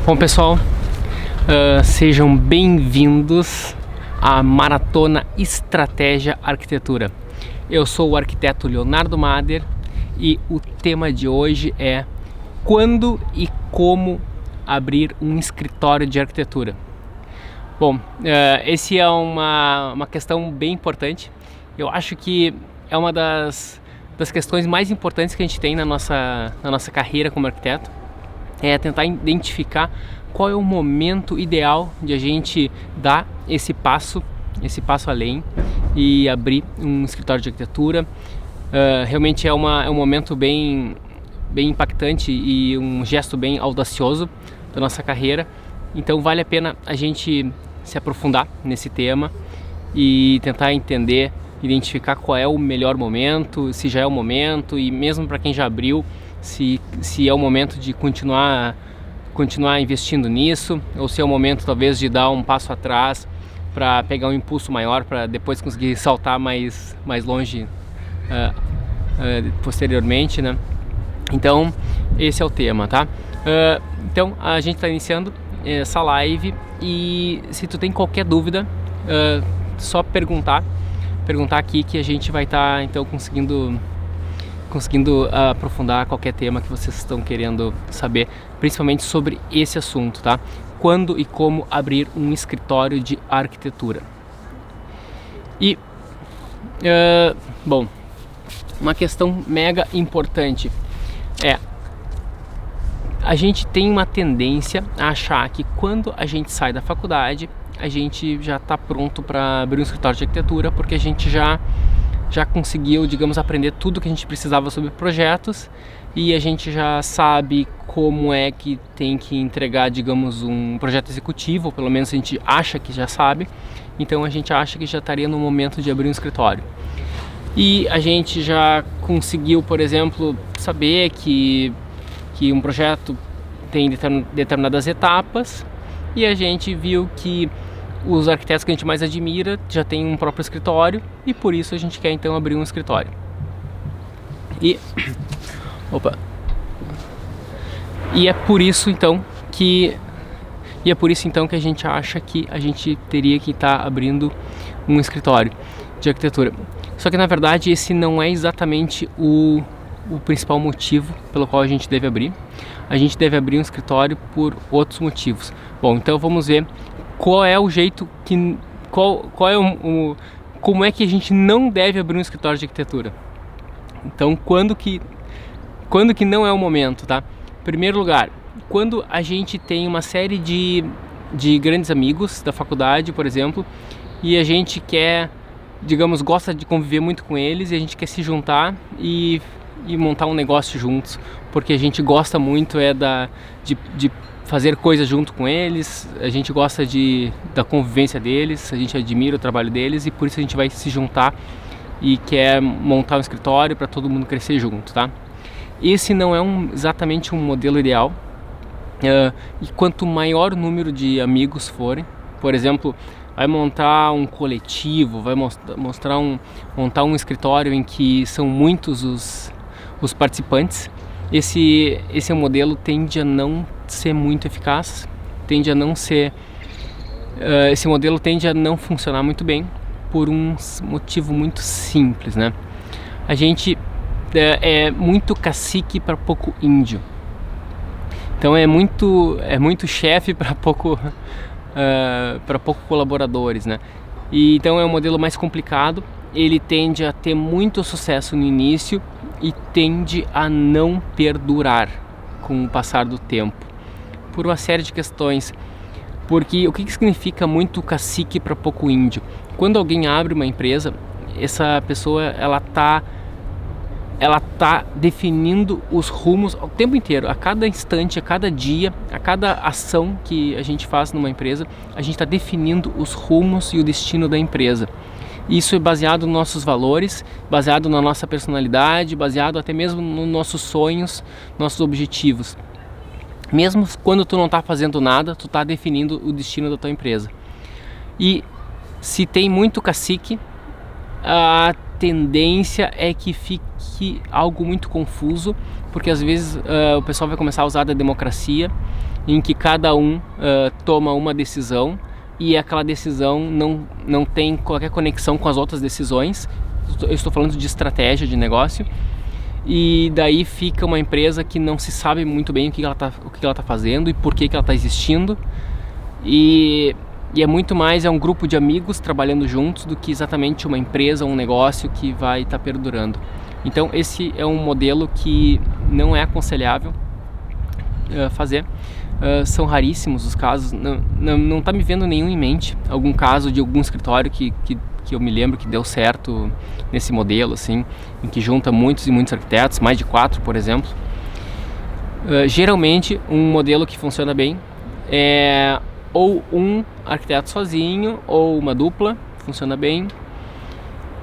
Bom, pessoal, sejam bem-vindos à Maratona Estratégia Arquitetura. Eu sou o arquiteto Leonardo Mader e o tema de hoje é quando e como abrir um escritório de arquitetura. Bom, esse é uma questão bem importante. Eu acho que é uma das questões mais importantes que a gente tem na nossa carreira como arquiteto, é tentar identificar qual é o momento ideal de a gente dar esse passo além e abrir um escritório de arquitetura. Realmente é um momento bem impactante e um gesto bem audacioso da nossa carreira, então vale a pena a gente se aprofundar nesse tema e tentar entender, identificar qual é o melhor momento, se já é o momento, e mesmo para quem já abriu, se é o momento de continuar investindo nisso, ou se é o momento talvez de dar um passo atrás para pegar um impulso maior para depois conseguir saltar mais longe posteriormente, né? Então esse é o tema, tá? Então a gente está iniciando essa live e se tu tem qualquer dúvida, só perguntar aqui que a gente vai estar então conseguindo aprofundar qualquer tema que vocês estão querendo saber, principalmente sobre esse assunto, tá? Quando e como abrir um escritório de arquitetura. E, bom, uma questão mega importante é: a gente tem uma tendência a achar que quando a gente sai da faculdade, a gente já está pronto para abrir um escritório de arquitetura, porque a gente já conseguiu, digamos, aprender tudo que a gente precisava sobre projetos e a gente já sabe como é que tem que entregar, digamos, um projeto executivo, ou pelo menos a gente acha que já sabe, então a gente acha que já estaria no momento de abrir um escritório. E a gente já conseguiu, por exemplo, saber que um projeto tem determinadas etapas, e a gente viu que os arquitetos que a gente mais admira já têm um próprio escritório e por isso a gente quer então abrir um escritório. E é por isso então que a gente acha que a gente teria que estar abrindo um escritório de arquitetura. Só que na verdade esse não é exatamente o principal motivo pelo qual a gente deve abrir. A gente deve abrir um escritório por outros motivos. Bom, então vamos ver qual é o jeito que como é que a gente não deve abrir um escritório de arquitetura. Então, quando que não é o momento, tá? Em primeiro lugar, quando a gente tem uma série de grandes amigos da faculdade, por exemplo, e a gente quer, digamos, gosta de conviver muito com eles, e a gente quer se juntar e montar um negócio juntos, porque a gente gosta muito de fazer coisas junto com eles, a gente gosta da convivência deles, a gente admira o trabalho deles e por isso a gente vai se juntar e quer montar um escritório para todo mundo crescer junto, tá? Esse não é exatamente um modelo ideal, e quanto maior o número de amigos forem, por exemplo, vai montar um coletivo, vai montar um escritório em que são muitos os participantes, esse modelo tende a não ser muito eficaz, esse modelo tende a não funcionar muito bem por um motivo muito simples, né? A gente é muito cacique para pouco índio, então é muito chefe para pouco colaboradores, né? E então é um modelo mais complicado, ele tende a ter muito sucesso no início e tende a não perdurar com o passar do tempo, por uma série de questões. Porque o que significa muito cacique para pouco índio? Quando alguém abre uma empresa, essa pessoa ela tá definindo os rumos o tempo inteiro, a cada instante, a cada dia, a cada ação que a gente faz numa empresa, a gente está definindo os rumos e o destino da empresa. Isso é baseado nos nossos valores, baseado na nossa personalidade, baseado até mesmo nos nossos sonhos, nossos objetivos. Mesmo quando tu não está fazendo nada, tu está definindo o destino da tua empresa. E se tem muito cacique, tendência é que fique algo muito confuso, porque às vezes o pessoal vai começar a usar da democracia, em que cada um toma uma decisão e aquela decisão não tem qualquer conexão com as outras decisões. Eu estou falando de estratégia de negócio, e daí fica uma empresa que não se sabe muito bem o que ela está fazendo e por que ela está existindo, e é muito mais um grupo de amigos trabalhando juntos do que exatamente uma empresa ou um negócio que vai estar perdurando. Então esse é um modelo que não é aconselhável fazer. São raríssimos os casos, não tá me vendo nenhum em mente, algum caso de algum escritório que eu me lembro que deu certo nesse modelo, assim, em que junta muitos e muitos arquitetos, mais de 4, por exemplo. Geralmente um modelo que funciona bem é ou um arquiteto sozinho, ou uma dupla, funciona bem,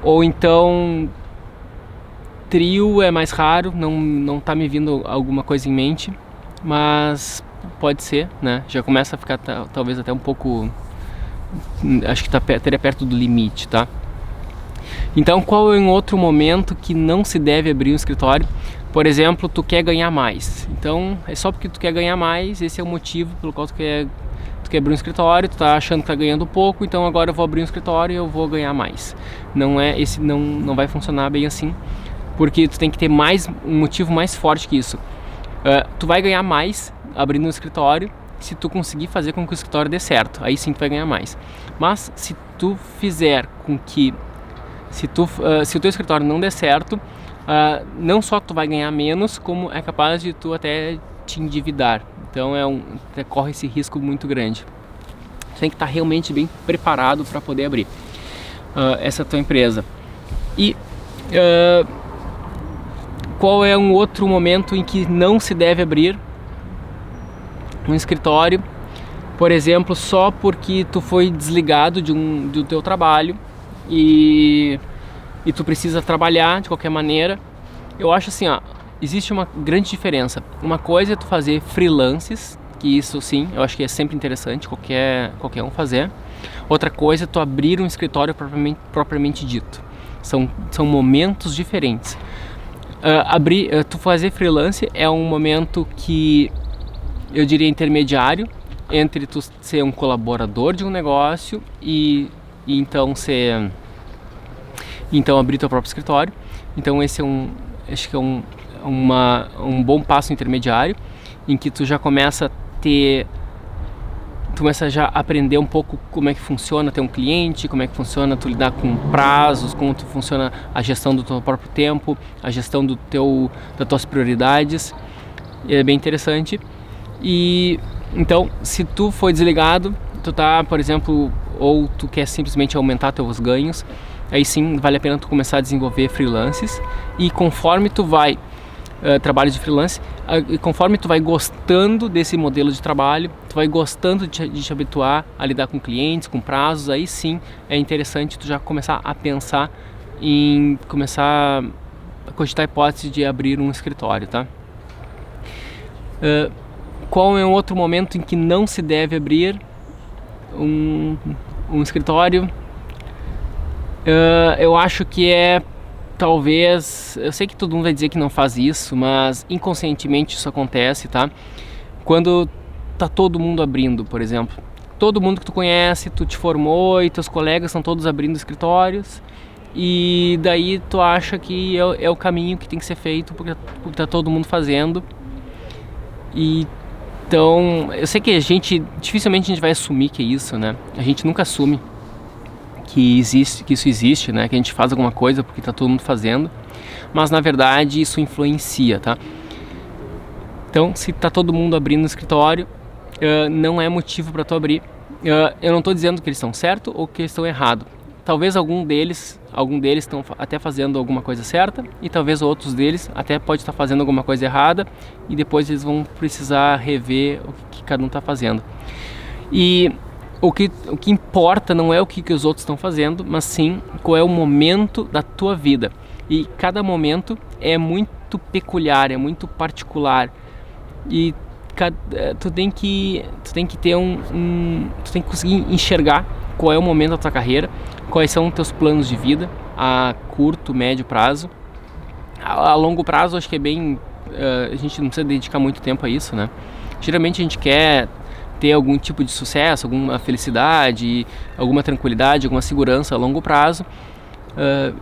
ou então trio é mais raro, não tá me vindo alguma coisa em mente, mas pode ser, né? Já começa a ficar talvez até um pouco, acho que estaria perto do limite, tá? Então, qual é um outro momento que não se deve abrir um escritório? Por exemplo, tu quer ganhar mais. Então, é só porque tu quer ganhar mais, esse é o motivo pelo qual tu quer abrir um escritório, tu tá achando que tá ganhando pouco, então agora eu vou abrir um escritório e eu vou ganhar mais. Não vai funcionar bem assim, porque tu tem que ter um motivo mais forte que isso. Tu vai ganhar mais abrindo um escritório se tu conseguir fazer com que o escritório dê certo, aí sim tu vai ganhar mais. Mas se tu fizer com que se o teu escritório não der certo, não só tu vai ganhar menos, como é capaz de tu até te endividar. Então corre esse risco muito grande. Você tem que estar realmente bem preparado para poder abrir essa tua empresa. E qual é um outro momento em que não se deve abrir um escritório? Por exemplo, só porque tu foi desligado do teu trabalho e tu precisa trabalhar de qualquer maneira. Eu acho assim, existe uma grande diferença. Uma coisa é tu fazer freelances, que isso sim, eu acho que é sempre interessante qualquer um fazer. Outra coisa é tu abrir um escritório propriamente dito. São momentos diferentes. Tu fazer freelance é um momento que eu diria intermediário entre tu ser um colaborador de um negócio e então abrir teu próprio escritório. Então esse acho que é um bom passo intermediário, em que tu já começa já a aprender um pouco como é que funciona ter um cliente, como é que funciona tu lidar com prazos, como tu funciona a gestão do teu próprio tempo, a gestão das tuas prioridades. É bem interessante. E então, se tu foi desligado, tu tá, por exemplo, ou tu quer simplesmente aumentar teus ganhos, aí sim vale a pena tu começar a desenvolver freelances. E conforme tu vai trabalho de freelance, e conforme tu vai gostando desse modelo de trabalho, tu vai gostando de te habituar a lidar com clientes, com prazos, aí sim é interessante tu já começar a pensar em começar a cogitar a hipótese de abrir um escritório, tá? Qual é um outro momento em que não se deve abrir um escritório? Eu acho que talvez, eu sei que todo mundo vai dizer que não faz isso, mas inconscientemente isso acontece, tá? Quando tá todo mundo abrindo, por exemplo, todo mundo que tu conhece, tu te formou e teus colegas estão todos abrindo escritórios, e daí tu acha que é o caminho que tem que ser feito porque tá todo mundo fazendo. E então, eu sei que dificilmente a gente vai assumir que é isso, né? A gente nunca assume que isso existe, né? Que a gente faz alguma coisa porque tá todo mundo fazendo, mas na verdade isso influencia, tá? Então, se tá todo mundo abrindo no escritório, não é motivo para tu abrir. Eu não tô dizendo que eles estão certo ou que eles estão errado. Talvez algum deles estão até fazendo alguma coisa certa, e talvez outros deles até pode estar fazendo alguma coisa errada, e depois eles vão precisar rever o que cada um está fazendo. E o que importa não é o que os outros estão fazendo, mas sim qual é o momento da tua vida. E cada momento é muito peculiar, é muito particular, e tu tem que ter tu tem que conseguir enxergar qual é o momento da tua carreira, quais são os teus planos de vida a curto, médio prazo. A longo prazo acho que é bem, a gente não precisa dedicar muito tempo a isso, né? Geralmente a gente quer ter algum tipo de sucesso, alguma felicidade, alguma tranquilidade, alguma segurança a longo prazo.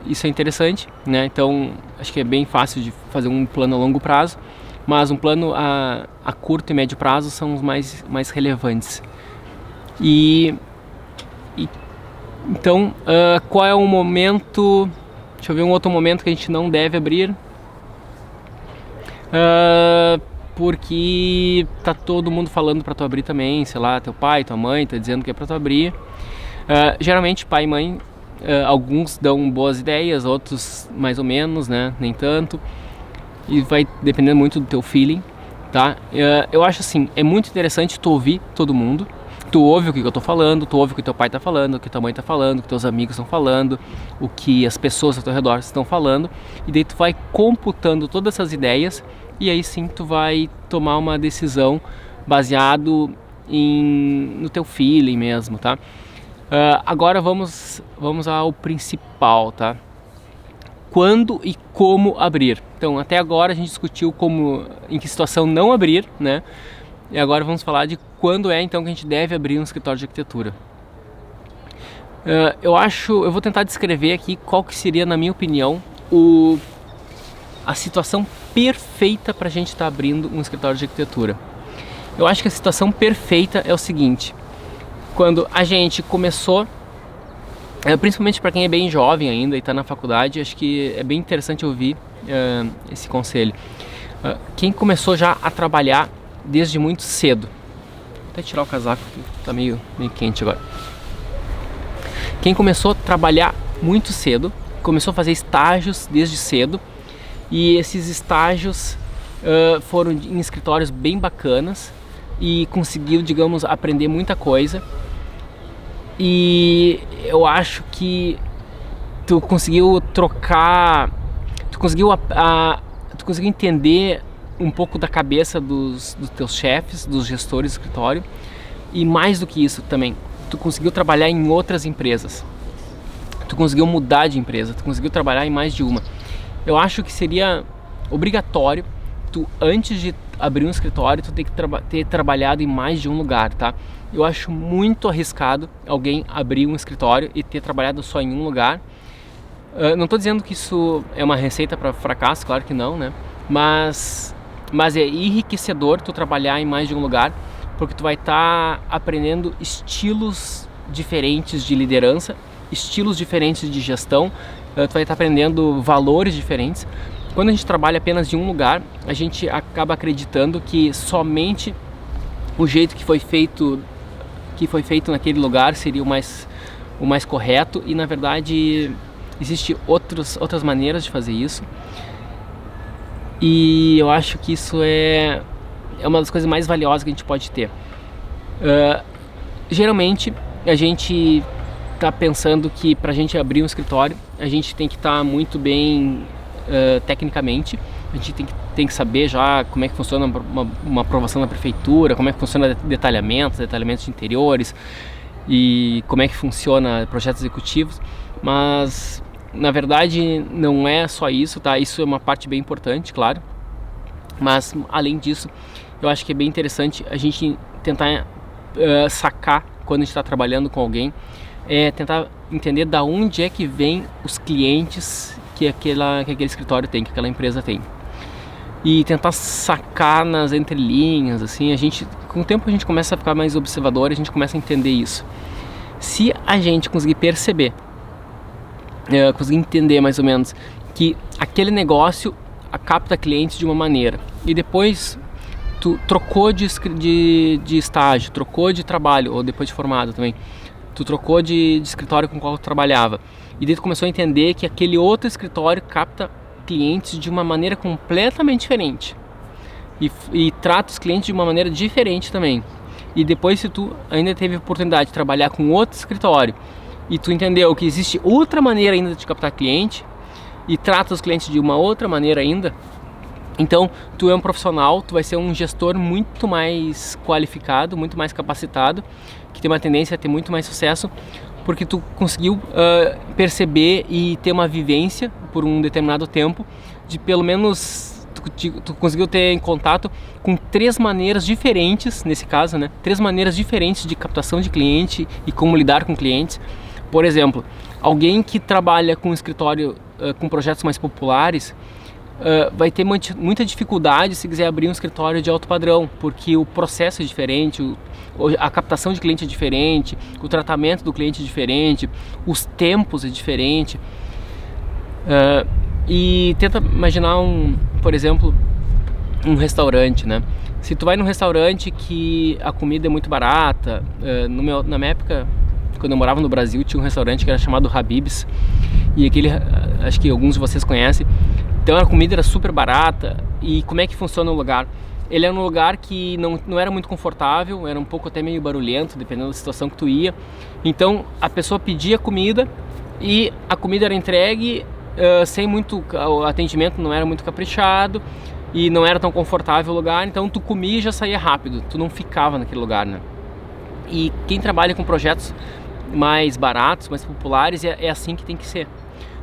Isso é interessante, né? Então acho que é bem fácil de fazer um plano a longo prazo, mas um plano a curto e médio prazo são os mais relevantes. Então, qual é o momento? Deixa eu ver um outro momento que a gente não deve abrir. Porque tá todo mundo falando pra tu abrir também, sei lá, teu pai, tua mãe tá dizendo que é pra tu abrir. Geralmente pai e mãe, alguns dão boas ideias, outros mais ou menos, né, nem tanto. E vai dependendo muito do teu feeling, tá? Eu acho assim, é muito interessante tu ouvir todo mundo. Tu ouve o que eu tô falando, tu ouve o que teu pai tá falando, o que tua mãe tá falando, o que teus amigos estão falando, o que as pessoas ao teu redor estão falando, e daí tu vai computando todas essas ideias, e aí sim tu vai tomar uma decisão baseado no teu feeling mesmo, tá? Agora vamos ao principal, tá? Quando e como abrir. Então, até agora a gente discutiu em que situação não abrir, né? E agora vamos falar de quando é então que a gente deve abrir um escritório de arquitetura. Eu vou tentar descrever aqui qual que seria, na minha opinião, a situação perfeita para a gente estar abrindo um escritório de arquitetura. Eu acho que a situação perfeita é o seguinte: quando a gente começou, principalmente para quem é bem jovem ainda e está na faculdade, acho que é bem interessante ouvir esse conselho. Quem começou já a trabalhar desde muito cedo, vou até tirar o casaco, tá meio quente agora. Quem começou a trabalhar muito cedo, começou a fazer estágios desde cedo, e esses estágios foram em escritórios bem bacanas e conseguiu, digamos, aprender muita coisa. E eu acho que tu conseguiu tu conseguiu entender um pouco da cabeça dos teus chefes, dos gestores do escritório, e mais do que isso também, tu conseguiu trabalhar em outras empresas, tu conseguiu mudar de empresa, tu conseguiu trabalhar em mais de uma. Eu acho que seria obrigatório tu, antes de abrir um escritório, tu ter trabalhado em mais de um lugar, tá? Eu acho muito arriscado alguém abrir um escritório e ter trabalhado só em um lugar. Não estou dizendo que isso é uma receita para fracasso, claro que não, né? Mas é enriquecedor tu trabalhar em mais de um lugar, porque tu vai estar aprendendo estilos diferentes de liderança, estilos diferentes de gestão, tu vai estar aprendendo valores diferentes. Quando a gente trabalha apenas em um lugar, a gente acaba acreditando que somente o jeito que foi feito naquele lugar seria o mais correto, e na verdade existem outras maneiras de fazer isso. E eu acho que isso é uma das coisas mais valiosas que a gente pode ter. Geralmente a gente está pensando que para a gente abrir um escritório a gente tem que estar muito bem tecnicamente, a gente tem que saber já como é que funciona uma aprovação da prefeitura, como é que funciona detalhamentos de interiores e como é que funciona projetos executivos, mas na verdade não é só isso, tá? Isso é uma parte bem importante, claro, mas além disso eu acho que é bem interessante a gente tentar sacar quando a gente está trabalhando com alguém, tentar entender da onde é que vem os clientes que aquele escritório tem, que aquela empresa tem, e tentar sacar nas entrelinhas, assim. Com o tempo a gente começa a ficar mais observador, a gente começa a entender isso. Se a gente conseguir perceber, conseguir entender mais ou menos que aquele negócio capta clientes de uma maneira, e depois tu trocou de estágio, trocou de trabalho, ou depois de formado também, tu trocou de escritório com o qual tu trabalhava, e daí tu começou a entender que aquele outro escritório capta clientes de uma maneira completamente diferente e trata os clientes de uma maneira diferente também. E depois, se tu ainda teve a oportunidade de trabalhar com outro escritório e tu entendeu que existe outra maneira ainda de captar cliente e trata os clientes de uma outra maneira ainda, Então, tu é um profissional, tu vai ser um gestor muito mais qualificado, muito mais capacitado, que tem uma tendência a ter muito mais sucesso, porque tu conseguiu perceber e ter uma vivência por um determinado tempo, de pelo menos tu conseguiu ter em contato com 3 maneiras diferentes, nesse caso, né? 3 maneiras diferentes de captação de cliente e como lidar com clientes. Por exemplo, alguém que trabalha com escritório com projetos mais populares, vai ter muita dificuldade se quiser abrir um escritório de alto padrão, porque o processo é diferente, a captação de cliente é diferente, o tratamento do cliente é diferente, os tempos é diferente. E tenta imaginar por exemplo, um restaurante, né? Se tu vai num restaurante que a comida é muito barata, na minha época, quando eu morava no Brasil, tinha um restaurante que era chamado Habib's, e aquele, acho que alguns de vocês conhecem. Então a comida era super barata. E como é que funciona o lugar? Ele era um lugar que não era muito confortável, era um pouco até meio barulhento, dependendo da situação que tu ia. Então a pessoa pedia comida e a comida era entregue sem muito, o atendimento não era muito caprichado e não era tão confortável o lugar, então tu comia e já saía rápido, tu não ficava naquele lugar, né? E quem trabalha com projetos mais baratos, mais populares, é assim que tem que ser.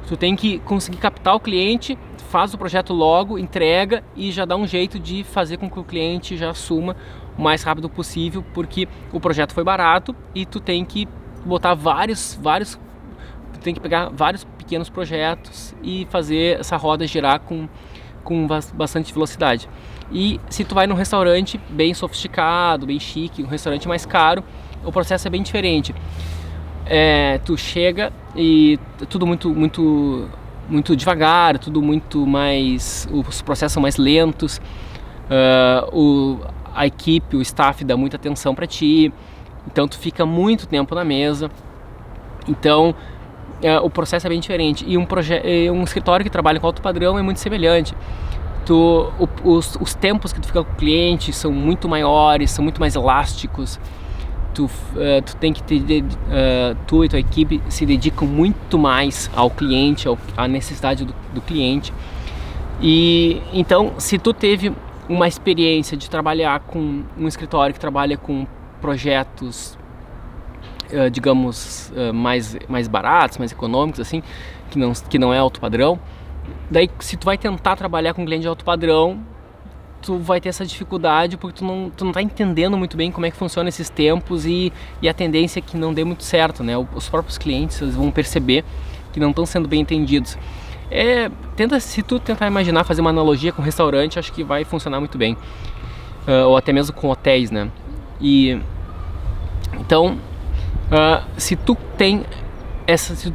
Tu tem que conseguir captar o cliente, faz o projeto logo, entrega e já dá um jeito de fazer com que o cliente já assuma o mais rápido possível, porque o projeto foi barato e tu tem que botar tu tem que pegar vários pequenos projetos e fazer essa roda girar com bastante velocidade. E se tu vai num restaurante bem sofisticado, bem chique, um restaurante mais caro, o processo é bem diferente. Tu chega e tudo muito devagar, tudo muito mais, os processos são mais lentos, a equipe, o staff dá muita atenção para ti, então tu fica muito tempo na mesa. Então o processo é bem diferente. E um escritório que trabalha com alto padrão é muito semelhante. Os tempos que tu fica com o cliente são muito maiores, são muito mais elásticos. Tu tem que tu e tua equipe se dedicam muito mais ao cliente, à necessidade do cliente. E então, se tu teve uma experiência de trabalhar com um escritório que trabalha com projetos, digamos, mais baratos, mais econômicos, assim, que não é alto padrão, daí se tu vai tentar trabalhar com um cliente de alto padrão, tu vai ter essa dificuldade porque tu não tá entendendo muito bem como é que funciona esses tempos e a tendência é que não dê muito certo, né? Os próprios clientes, eles vão perceber que não estão sendo bem entendidos. Se tu tentar imaginar, fazer uma analogia com restaurante, acho que vai funcionar muito bem. Ou até mesmo com hotéis, né? Então, se tu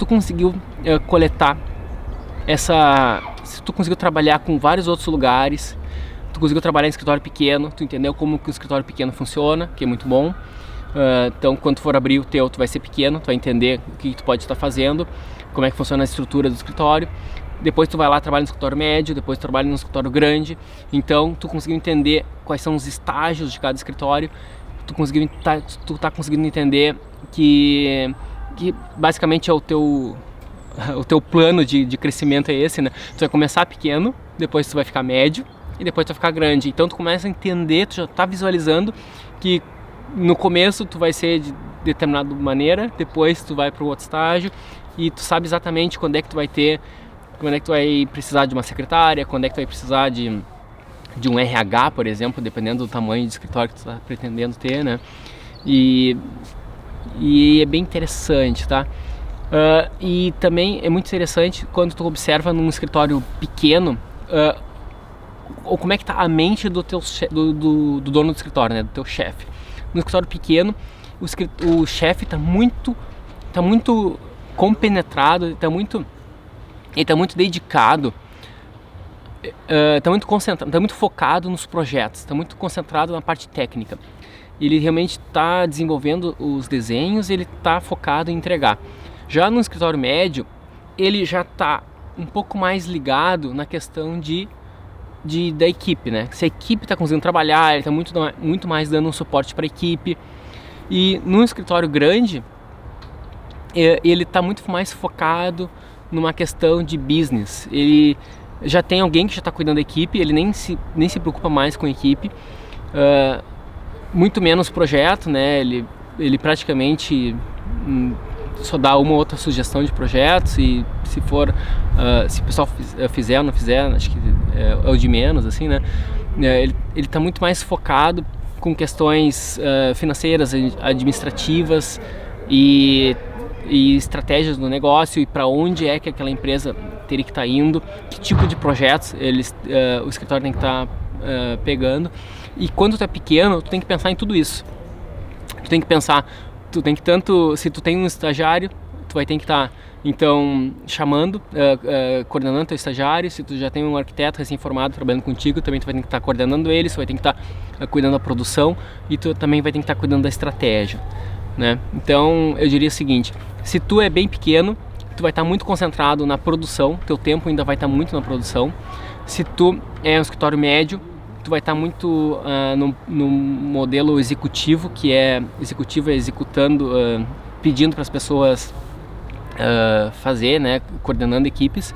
conseguiu coletar se tu conseguiu trabalhar com vários outros lugares, tu conseguiu trabalhar em escritório pequeno, tu entendeu como que o escritório pequeno funciona, que é muito bom. Então, quando for abrir o teu, tu vai ser pequeno, tu vai entender o que tu pode estar fazendo, como é que funciona a estrutura do escritório. Depois tu vai lá, trabalha no escritório médio, depois tu trabalha no escritório grande. Então, tu conseguiu entender quais são os estágios de cada escritório. Tu tá conseguindo entender que basicamente é o teu plano de crescimento é esse, né? Tu vai começar pequeno, depois tu vai ficar médio e depois tu vai ficar grande. Então tu começa a entender, tu já tá visualizando que no começo tu vai ser de determinada maneira, depois tu vai para o outro estágio e tu sabe exatamente quando é que tu vai precisar de uma secretária, quando é que tu vai precisar de um RH, por exemplo, dependendo do tamanho de escritório que tu está pretendendo ter, né? E é bem interessante, tá? E também é muito interessante quando tu observa num escritório pequeno ou como é que tá a mente do dono do escritório, né? Do teu chefe. No escritório pequeno, o chefe tá muito compenetrado, ele tá muito dedicado, está muito concentrado, está muito focado nos projetos, está muito concentrado na parte técnica. Ele realmente está desenvolvendo os desenhos, ele está focado em entregar. Já no escritório médio, ele já está um pouco mais ligado na questão da equipe, né? Se a equipe está conseguindo trabalhar, ele está muito mais dando um suporte para a equipe. E no escritório grande, ele está muito mais focado numa questão de business. Ele já tem alguém que já está cuidando da equipe, ele nem se preocupa mais com a equipe, muito menos projeto, né? Ele praticamente só dá uma ou outra sugestão de projetos, e se o pessoal fizer ou não fizer, acho que é o de menos, assim, né? Ele está muito mais focado com questões financeiras, administrativas e estratégias do negócio, e para onde é que aquela empresa teria que estar indo, que tipo de projetos o escritório tem que estar pegando. E quando tu é pequeno, tu tem que pensar em tudo isso. Tu tem que pensar, se tu tem um estagiário, tu vai ter que estar então chamando, coordenando teu estagiário. Se tu já tem um arquiteto recém-formado trabalhando contigo, também tu vai ter que estar coordenando ele, tu vai ter que estar cuidando da produção, e tu também vai ter que estar cuidando da estratégia, né? Então eu diria o seguinte: se tu é bem pequeno, tu vai estar muito concentrado na produção, teu tempo ainda vai estar muito na produção. Se tu é um escritório médio, tu vai estar muito no modelo executivo, que é executando, pedindo para as pessoas fazer, né, coordenando equipes.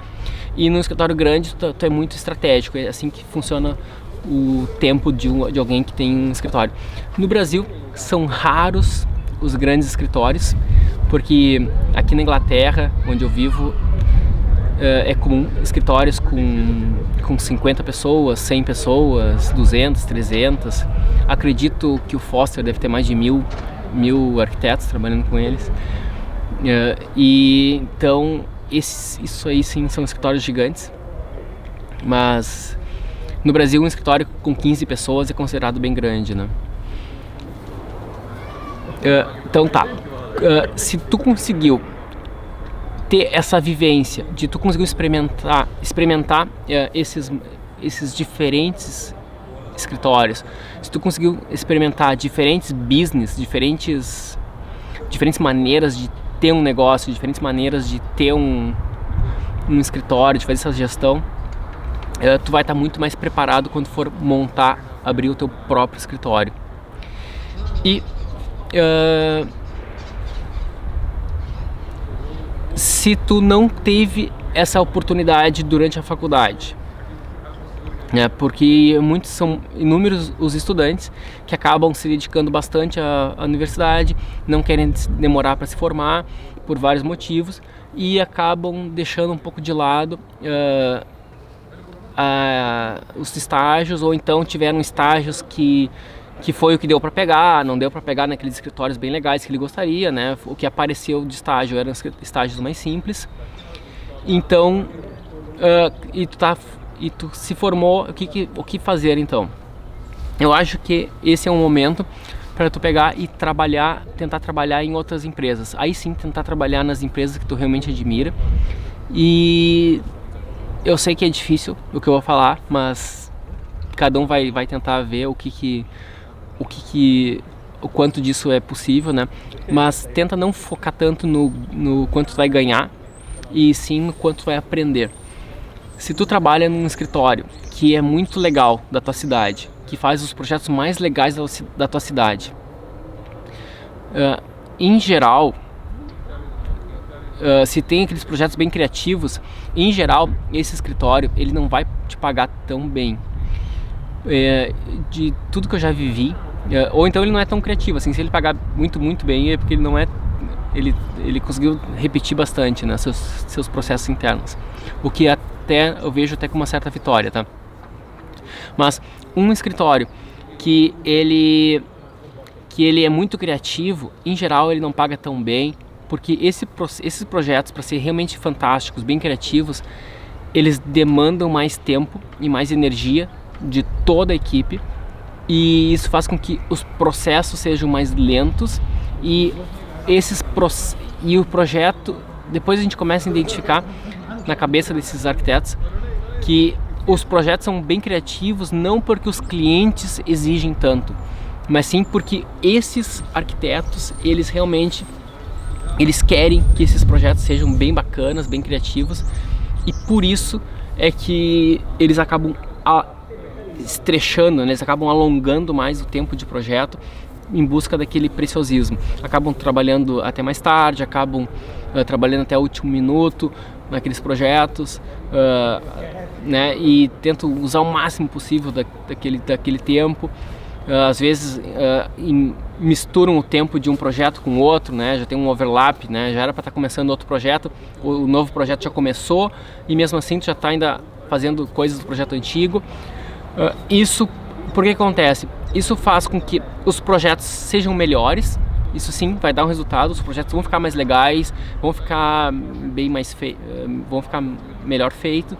E no escritório grande tu é muito estratégico, é assim que funciona o tempo de alguém que tem um escritório. No Brasil são raros os grandes escritórios, porque aqui na Inglaterra, onde eu vivo, é comum escritórios com 50 pessoas, 100 pessoas, 200, 300. Acredito que o Foster deve ter mais de mil arquitetos trabalhando com eles. E então isso aí sim são escritórios gigantes, mas no Brasil um escritório com 15 pessoas é considerado bem grande, né? Então tá, se tu conseguiu ter essa vivência, de tu conseguiu experimentar esses diferentes escritórios, se tu conseguiu experimentar diferentes business, diferentes maneiras de ter um negócio, diferentes maneiras de ter um escritório, de fazer essa gestão, tu vai estar muito mais preparado quando for abrir o teu próprio escritório. E se tu não teve essa oportunidade durante a faculdade, porque são inúmeros os estudantes que acabam se dedicando bastante à universidade, não querem demorar para se formar por vários motivos, e acabam deixando um pouco de lado os estágios, ou então tiveram estágios que foi o que deu para pegar, não deu para pegar naqueles escritórios bem legais que ele gostaria, né? O que apareceu de estágio eram estágios mais simples. Então, e tu se formou, o que fazer então? Eu acho que esse é um momento para tu pegar e tentar trabalhar em outras empresas. Aí sim, tentar trabalhar nas empresas que tu realmente admira. E eu sei que é difícil o que eu vou falar, mas cada um vai tentar ver o quanto disso é possível, né? Mas tenta não focar tanto no quanto tu vai ganhar, e sim no quanto tu vai aprender. Se tu trabalha num escritório que é muito legal da tua cidade, que faz os projetos mais legais da tua cidade, em geral, se tem aqueles projetos bem criativos, em geral esse escritório ele não vai te pagar tão bem. De tudo que eu já vivi, ou então ele não é tão criativo assim. Se ele pagar muito bem, é porque ele não é, ele conseguiu repetir bastante, né, seus processos internos, o que eu vejo até com uma certa vitória, tá? Mas um escritório que ele é muito criativo, em geral ele não paga tão bem, porque esses projetos, para ser realmente fantásticos, bem criativos, eles demandam mais tempo e mais energia de toda a equipe, e isso faz com que os processos sejam mais lentos, e o projeto, depois a gente começa a identificar na cabeça desses arquitetos que os projetos são bem criativos, não porque os clientes exigem tanto, mas sim porque esses arquitetos, eles querem que esses projetos sejam bem bacanas, bem criativos, e por isso é que eles acabam estrechando, né? Eles acabam alongando mais o tempo de projeto em busca daquele preciosismo. Acabam trabalhando até mais tarde, acabam trabalhando até o último minuto naqueles projetos, né, e tento usar o máximo possível daquele tempo. Às vezes misturam o tempo de um projeto com outro, né, já tem um overlap, né, já era para estar começando outro projeto, o novo projeto já começou e mesmo assim tu já está ainda fazendo coisas do projeto antigo. Isso, por que acontece? Isso faz com que os projetos sejam melhores. Isso sim vai dar um resultado, os projetos vão ficar mais legais, vão ficar vão ficar melhor feitos.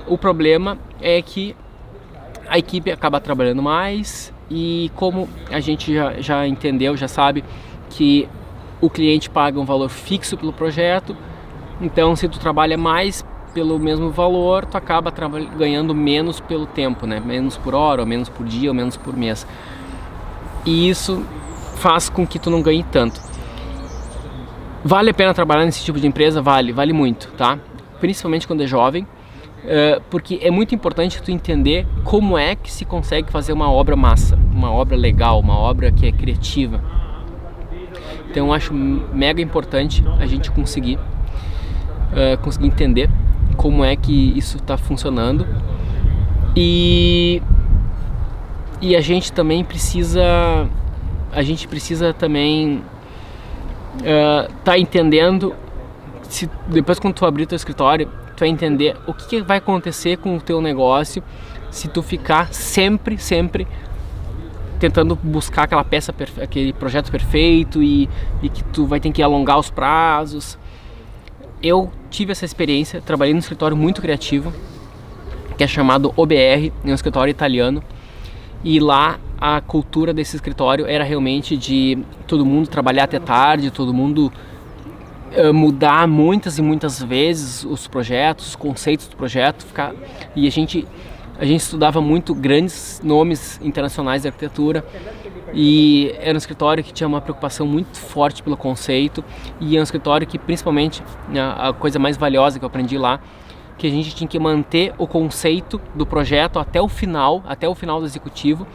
O problema é que a equipe acaba trabalhando mais e como a gente já entendeu, já sabe que o cliente paga um valor fixo pelo projeto, então se tu trabalha mais pelo mesmo valor, tu acaba ganhando menos pelo tempo, né? Menos por hora, ou menos por dia, ou menos por mês. E isso faz com que tu não ganhe tanto. Vale a pena trabalhar nesse tipo de empresa? Vale muito, tá? Principalmente quando é jovem, porque é muito importante tu entender como é que se consegue fazer uma obra massa, uma obra legal, uma obra que é criativa. Então eu acho mega importante a gente conseguir entender como é que isso está funcionando e a gente também precisa também tá entendendo, depois quando tu abrir teu escritório, tu vai entender o que vai acontecer com o teu negócio se tu ficar sempre tentando buscar aquele projeto perfeito e que tu vai ter que alongar os prazos. Eu tive essa experiência, trabalhei num escritório muito criativo, que é chamado OBR, é um escritório italiano, e lá a cultura desse escritório era realmente de todo mundo trabalhar até tarde, todo mundo mudar muitas e muitas vezes os projetos, os conceitos do projeto, e a gente estudava muito grandes nomes internacionais da arquitetura, e era um escritório que tinha uma preocupação muito forte pelo conceito, e é um escritório que principalmente a coisa mais valiosa que eu aprendi lá, que a gente tinha que manter o conceito do projeto até o final do executivo,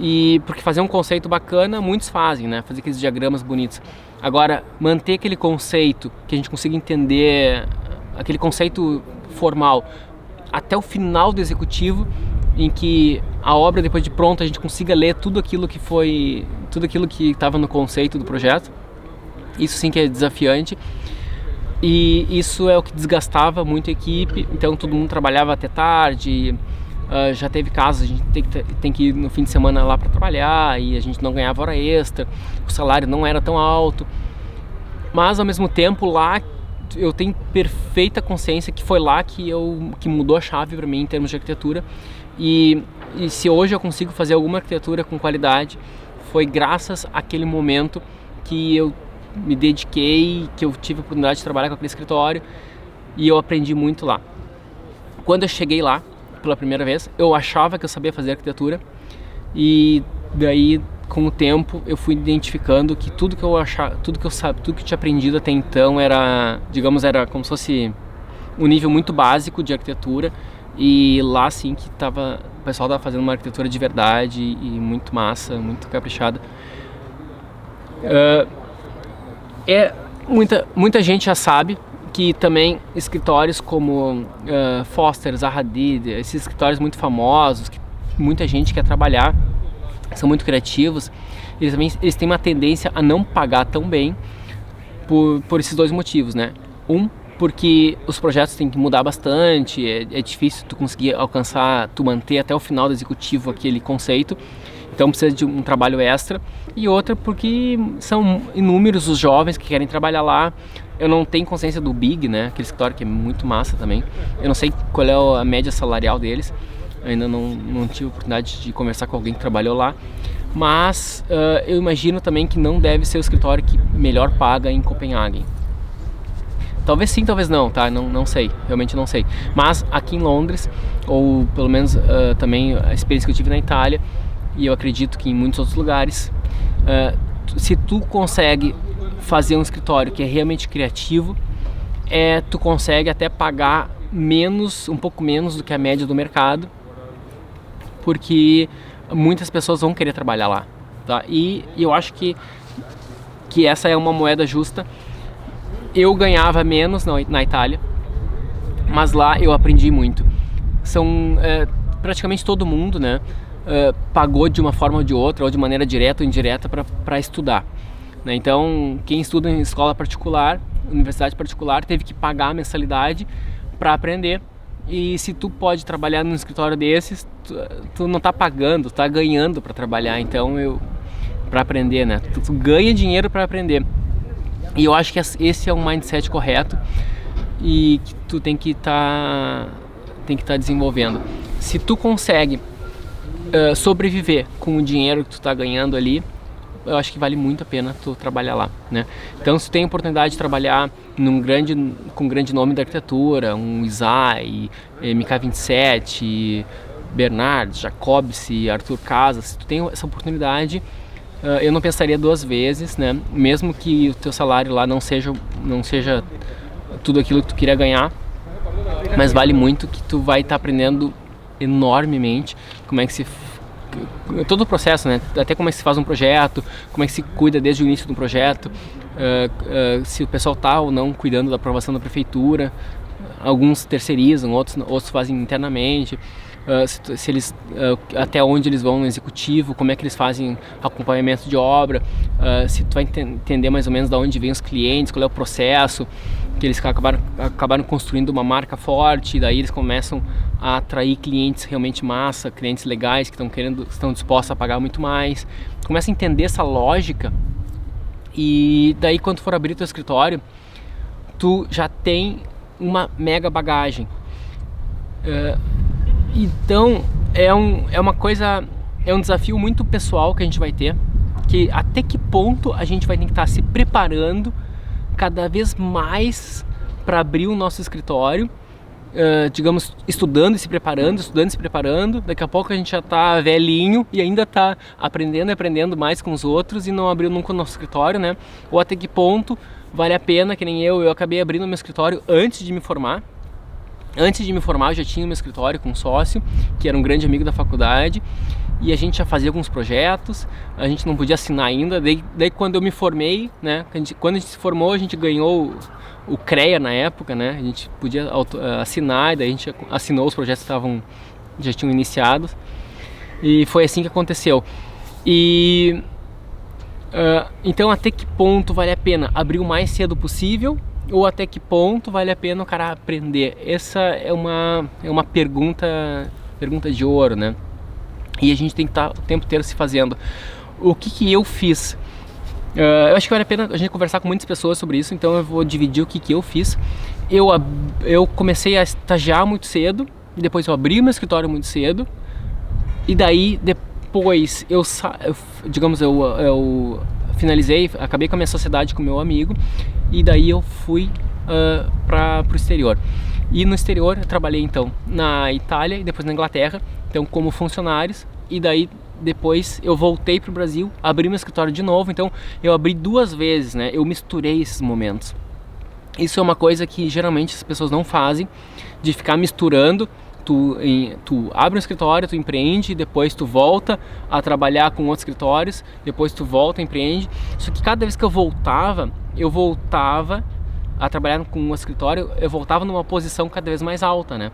e porque fazer um conceito bacana muitos fazem, né, fazer aqueles diagramas bonitos. Agora, manter aquele conceito que a gente consiga entender, aquele conceito formal até o final do executivo, em que a obra, depois de pronta, a gente consiga ler tudo aquilo que estava no conceito do projeto. Isso sim que é desafiante, e isso é o que desgastava muito a equipe, então todo mundo trabalhava até tarde. Já teve casos, a gente tem que ir no fim de semana lá para trabalhar e a gente não ganhava hora extra, o salário não era tão alto, mas ao mesmo tempo lá eu tenho perfeita consciência que foi lá que mudou a chave para mim em termos de arquitetura, e se hoje eu consigo fazer alguma arquitetura com qualidade, foi graças àquele momento que eu me dediquei, que eu tive a oportunidade de trabalhar com aquele escritório, e eu aprendi muito lá. Quando eu cheguei lá pela primeira vez, eu achava que eu sabia fazer arquitetura, e daí com o tempo eu fui identificando que tudo que eu tinha aprendido até então era como se fosse um nível muito básico de arquitetura, e lá sim que o pessoal estava fazendo uma arquitetura de verdade e muito massa, muito caprichada. Muita gente já sabe que também escritórios como Foster, Zaha Hadid, esses escritórios muito famosos, que muita gente quer trabalhar, são muito criativos, eles têm uma tendência a não pagar tão bem por esses dois motivos, né? Porque os projetos têm que mudar bastante, é difícil tu conseguir tu manter até o final do executivo aquele conceito, então precisa de um trabalho extra. E outra porque são inúmeros os jovens que querem trabalhar lá. Eu não tenho consciência do Big, né, aquele escritório que é muito massa também. Eu não sei qual é a média salarial deles, ainda não tive a oportunidade de conversar com alguém que trabalhou lá, mas eu imagino também que não deve ser o escritório que melhor paga em Copenhague. Talvez sim, talvez não, tá? Não sei, realmente não sei. Mas aqui em Londres, ou pelo menos também a experiência que eu tive na Itália, e eu acredito que em muitos outros lugares, se tu consegue fazer um escritório que é realmente criativo, tu consegue até pagar um pouco menos do que a média do mercado, porque muitas pessoas vão querer trabalhar lá, tá? E eu acho que essa é uma moeda justa. Eu ganhava menos na Itália, mas lá eu aprendi muito. Praticamente todo mundo, né, pagou de uma forma ou de outra, ou de maneira direta ou indireta, para estudar, né? Então, quem estuda em escola particular, universidade particular, teve que pagar a mensalidade para aprender. E se tu pode trabalhar num escritório desses, tu não tá pagando, tu tá ganhando para trabalhar. Então, para aprender, né? Tu ganha dinheiro para aprender. E eu acho que esse é um mindset correto e que tu tem que tá desenvolvendo. Se tu consegue sobreviver com o dinheiro que tu tá ganhando ali, eu acho que vale muito a pena tu trabalhar lá, né? Então, se tu tem a oportunidade de trabalhar com um grande nome da arquitetura, um Isai, MK27, Bernard, Jacobs, Arthur Casas, se tu tem essa oportunidade, eu não pensaria duas vezes, né? Mesmo que o teu salário lá não seja tudo aquilo que tu queria ganhar, mas vale muito, que tu vai estar aprendendo enormemente como é que todo o processo, né? Até como é que se faz um projeto, como é que se cuida desde o início do projeto, se o pessoal está ou não cuidando da aprovação da prefeitura. Alguns terceirizam, outros fazem internamente. Se eles, até onde eles vão no executivo, como é que eles fazem acompanhamento de obra, se tu vai entender mais ou menos de onde vêm os clientes, qual é o processo, que eles acabaram construindo uma marca forte, daí eles começam a atrair clientes realmente massa, clientes legais que estão dispostos a pagar muito mais. Começa a entender essa lógica, e daí quando for abrir teu escritório, tu já tem uma mega bagagem. Então é um desafio muito pessoal que a gente vai ter, que até que ponto a gente vai ter que estar se preparando cada vez mais para abrir o nosso escritório, digamos, estudando e se preparando. Daqui a pouco a gente já está velhinho e ainda está aprendendo mais com os outros e não abriu nunca o nosso escritório, né? Ou até que ponto vale a pena, que nem eu acabei abrindo meu escritório antes de me formar. Antes de me formar, eu já tinha meu escritório com um sócio, que era um grande amigo da faculdade, e a gente já fazia alguns projetos, a gente não podia assinar ainda. Daí quando eu me formei, né, quando a gente se formou, a gente ganhou o CREA na época, né, a gente podia assinar, e daí a gente assinou os projetos que já tinham iniciados, e foi assim que aconteceu. Então, até que ponto vale a pena abrir o mais cedo possível, ou até que ponto vale a pena o cara aprender? Essa é uma pergunta de ouro, né? E a gente tem que estar o tempo inteiro se fazendo. O que eu fiz? Eu acho que vale a pena a gente conversar com muitas pessoas sobre isso, então eu vou dividir o que eu fiz. Eu comecei a estagiar muito cedo, e depois eu abri meu escritório muito cedo, e daí depois eu finalizei, acabei com a minha sociedade com meu amigo, e daí eu fui para o exterior. E no exterior eu trabalhei então na Itália e depois na Inglaterra, então como funcionários, e daí depois eu voltei para o Brasil, abri meu escritório de novo. Então eu abri 2 vezes, né? Eu misturei esses momentos. Isso é uma coisa que geralmente as pessoas não fazem, de ficar misturando. Tu abre um escritório, tu empreende, depois tu volta a trabalhar com outros escritórios, depois tu volta, empreende. Só que cada vez que eu voltava a trabalhar com um escritório, eu voltava numa posição cada vez mais alta, né?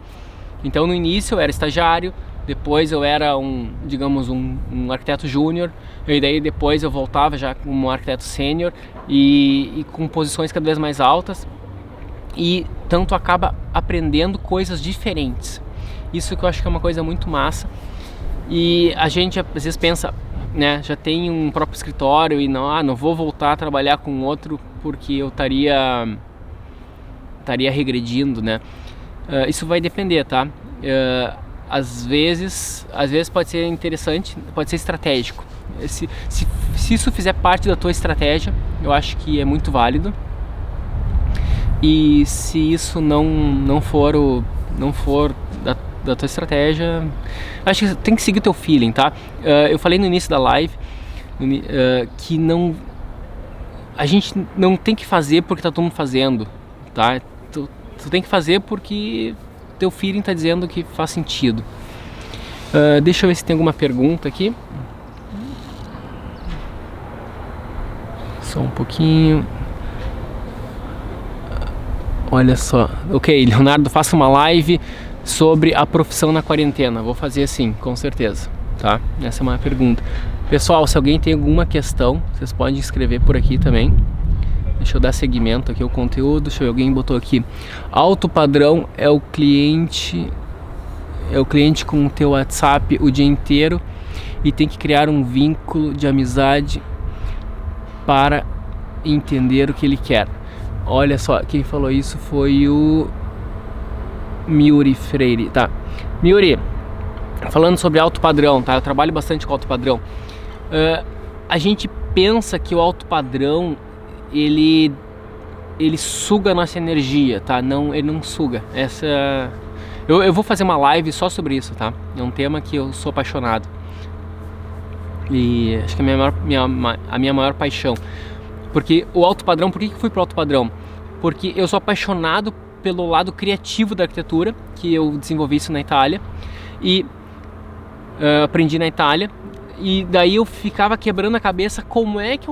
Então no início eu era estagiário, depois eu era um arquiteto júnior, e daí depois eu voltava já como arquiteto sênior e com posições cada vez mais altas, e tanto acaba aprendendo coisas diferentes. Isso que eu acho que é uma coisa muito massa. E a gente às vezes pensa, né, já tem um próprio escritório e não vou voltar a trabalhar com outro porque eu estaria regredindo, né? Isso vai depender, tá? Às vezes pode ser interessante, pode ser estratégico. Se isso fizer parte da tua estratégia, eu acho que é muito válido. E se isso não for da tua estratégia, acho que tem que seguir o teu feeling, tá? Eu falei no início da live que a gente não tem que fazer porque tá todo mundo fazendo, tá? Tu tem que fazer porque teu feeling tá dizendo que faz sentido. Deixa eu ver se tem alguma pergunta aqui. Só um pouquinho. Olha só, ok, Leonardo, faça uma live sobre a profissão na quarentena. Vou fazer assim, com certeza, tá? Essa é uma pergunta. Pessoal, se alguém tem alguma questão, vocês podem escrever por aqui também. Deixa eu dar seguimento aqui ao conteúdo. Deixa eu ver, alguém botou aqui. Alto padrão é o cliente com o teu WhatsApp o dia inteiro e tem que criar um vínculo de amizade para entender o que ele quer. Olha só, quem falou isso foi o Miuri Freire, tá? Miuri, falando sobre alto padrão, tá? Eu trabalho bastante com alto padrão. A gente pensa que o alto padrão ele suga a nossa energia, tá? Não, ele não suga. Eu vou fazer uma live só sobre isso, tá? É um tema que eu sou apaixonado e acho que é a minha maior paixão. Porque o alto padrão, por que eu fui pro alto padrão? Porque eu sou apaixonado pelo lado criativo da arquitetura, que eu desenvolvi isso na Itália e aprendi na Itália, e daí eu ficava quebrando a cabeça como é que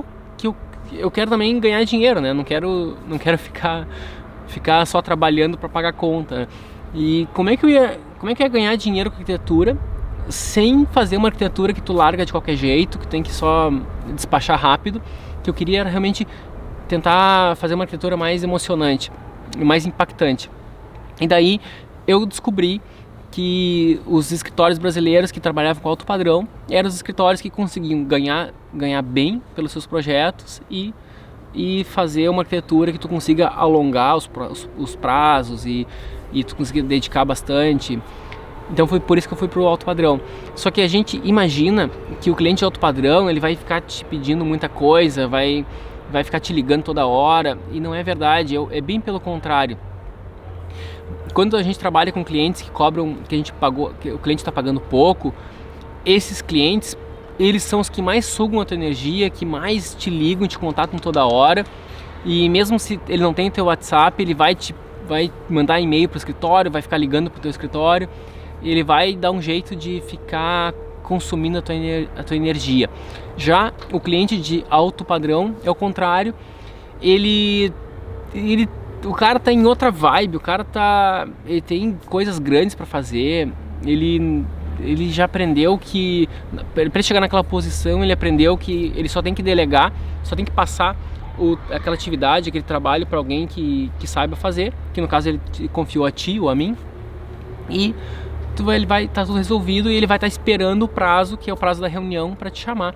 eu quero também ganhar dinheiro, né? Não quero ficar só trabalhando para pagar conta, né? E como é que eu ia ganhar dinheiro com arquitetura sem fazer uma arquitetura que tu larga de qualquer jeito, que tem que só despachar rápido? Que eu queria realmente tentar fazer uma arquitetura mais emocionante, mais impactante. E daí eu descobri que os escritórios brasileiros que trabalhavam com alto padrão eram os escritórios que conseguiam ganhar bem pelos seus projetos e fazer uma arquitetura que tu consiga alongar os prazos e tu consiga dedicar bastante. Então foi por isso que eu fui pro alto padrão. Só que a gente imagina que o cliente de alto padrão ele vai ficar te pedindo muita coisa, vai ficar te ligando toda hora, e não é verdade, é bem pelo contrário. Quando a gente trabalha com clientes que cobram, que o cliente está pagando pouco, esses clientes, eles são os que mais sugam a tua energia, que mais te ligam, te contatam toda hora, e mesmo se ele não tem teu WhatsApp, ele vai mandar e-mail pro escritório, vai ficar ligando pro teu escritório, ele vai dar um jeito de ficar consumindo a tua energia. Já o cliente de alto padrão é o contrário, o cara tá em outra vibe, ele tem coisas grandes para fazer, ele já aprendeu que para chegar naquela posição, ele aprendeu que ele só tem que delegar, só tem que passar aquela atividade, aquele trabalho para alguém que saiba fazer, que no caso ele confiou a ti ou a mim, e ele vai estar tudo resolvido e ele vai estar esperando o prazo, que é o prazo da reunião, para te chamar.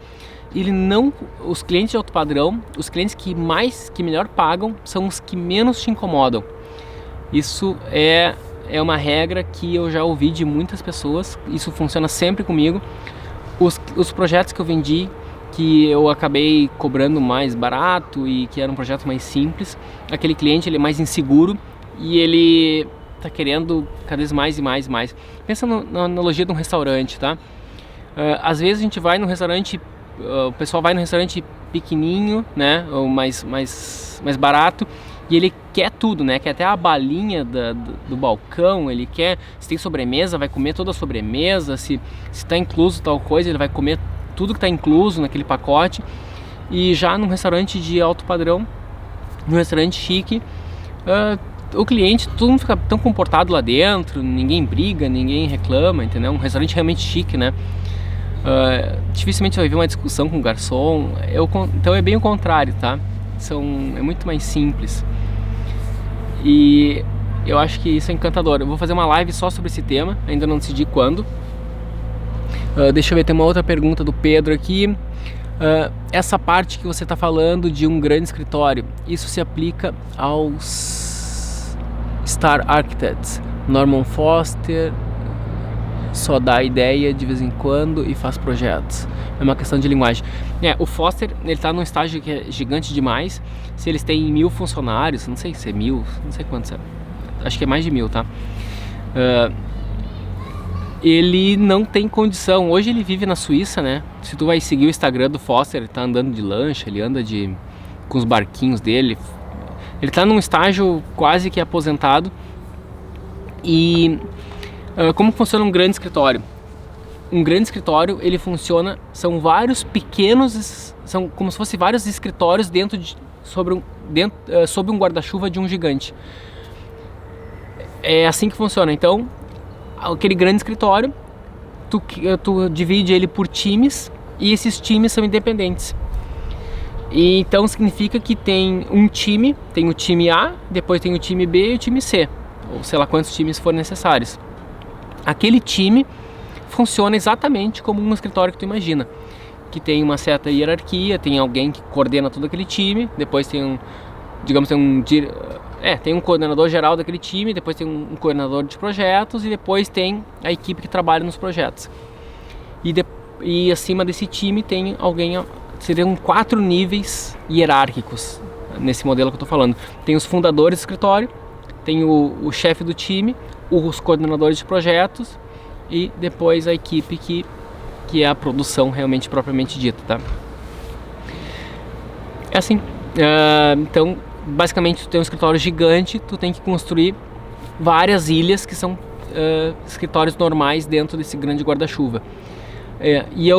Os clientes de alto padrão, os clientes que melhor pagam, são os que menos te incomodam. Isso é uma regra que eu já ouvi de muitas pessoas, isso funciona sempre comigo. Os projetos que eu vendi, que eu acabei cobrando mais barato e que era um projeto mais simples, aquele cliente ele é mais inseguro e ele tá querendo cada vez mais e mais e mais. Pensa na analogia de um restaurante, tá? Às vezes a gente vai num restaurante, o pessoal vai num restaurante pequenininho, né, ou mais barato, e ele quer tudo, né, quer até a balinha do balcão, ele quer, se tem sobremesa, vai comer toda a sobremesa, se tá incluso tal coisa, ele vai comer tudo que tá incluso naquele pacote. E já num restaurante de alto padrão, num restaurante chique, o cliente, todo mundo fica tão comportado lá dentro, ninguém briga, ninguém reclama, entendeu? Um restaurante realmente chique, né? Dificilmente você vai ver uma discussão com o garçom, então é bem o contrário, tá? É muito mais simples. E eu acho que isso é encantador. Eu vou fazer uma live só sobre esse tema, ainda não decidi quando. Deixa eu ver, tem uma outra pergunta do Pedro aqui. Essa parte que você está falando de um grande escritório, isso se aplica aos Star Architects? Norman Foster só dá ideia de vez em quando e faz projetos. É uma questão de linguagem. O Foster, ele está num estágio que é gigante demais. Se eles têm 1000 funcionários, não sei se é 1000, não sei quantos é. Acho que é mais de 1000, tá? Ele não tem condição. Hoje ele vive na Suíça, né? Se tu vai seguir o Instagram do Foster, ele tá andando de lancha, ele anda com os barquinhos dele. Ele tá num estágio quase que aposentado. E como funciona um grande escritório? Um grande escritório, ele funciona, são vários pequenos, são como se fossem vários escritórios sob um guarda-chuva de um gigante. é assim que funciona. Então, aquele grande escritório, tu divide ele por times e esses times são independentes. E então significa que tem um time, tem o time A, depois tem o time B e o time C, ou sei lá quantos times forem necessários. Aquele time funciona exatamente como um escritório que tu imagina, que tem uma certa hierarquia, tem alguém que coordena todo aquele time, depois tem tem um coordenador geral daquele time, depois tem um coordenador de projetos e depois tem a equipe que trabalha nos projetos. E acima desse time tem alguém, seriam 4 níveis hierárquicos nesse modelo que eu estou falando. Tem os fundadores do escritório, tem o chefe do time, os coordenadores de projetos e depois a equipe que é a produção realmente propriamente dita, tá? É assim. Então, basicamente, tu tem um escritório gigante, tu tem que construir várias ilhas que são escritórios normais dentro desse grande guarda-chuva. E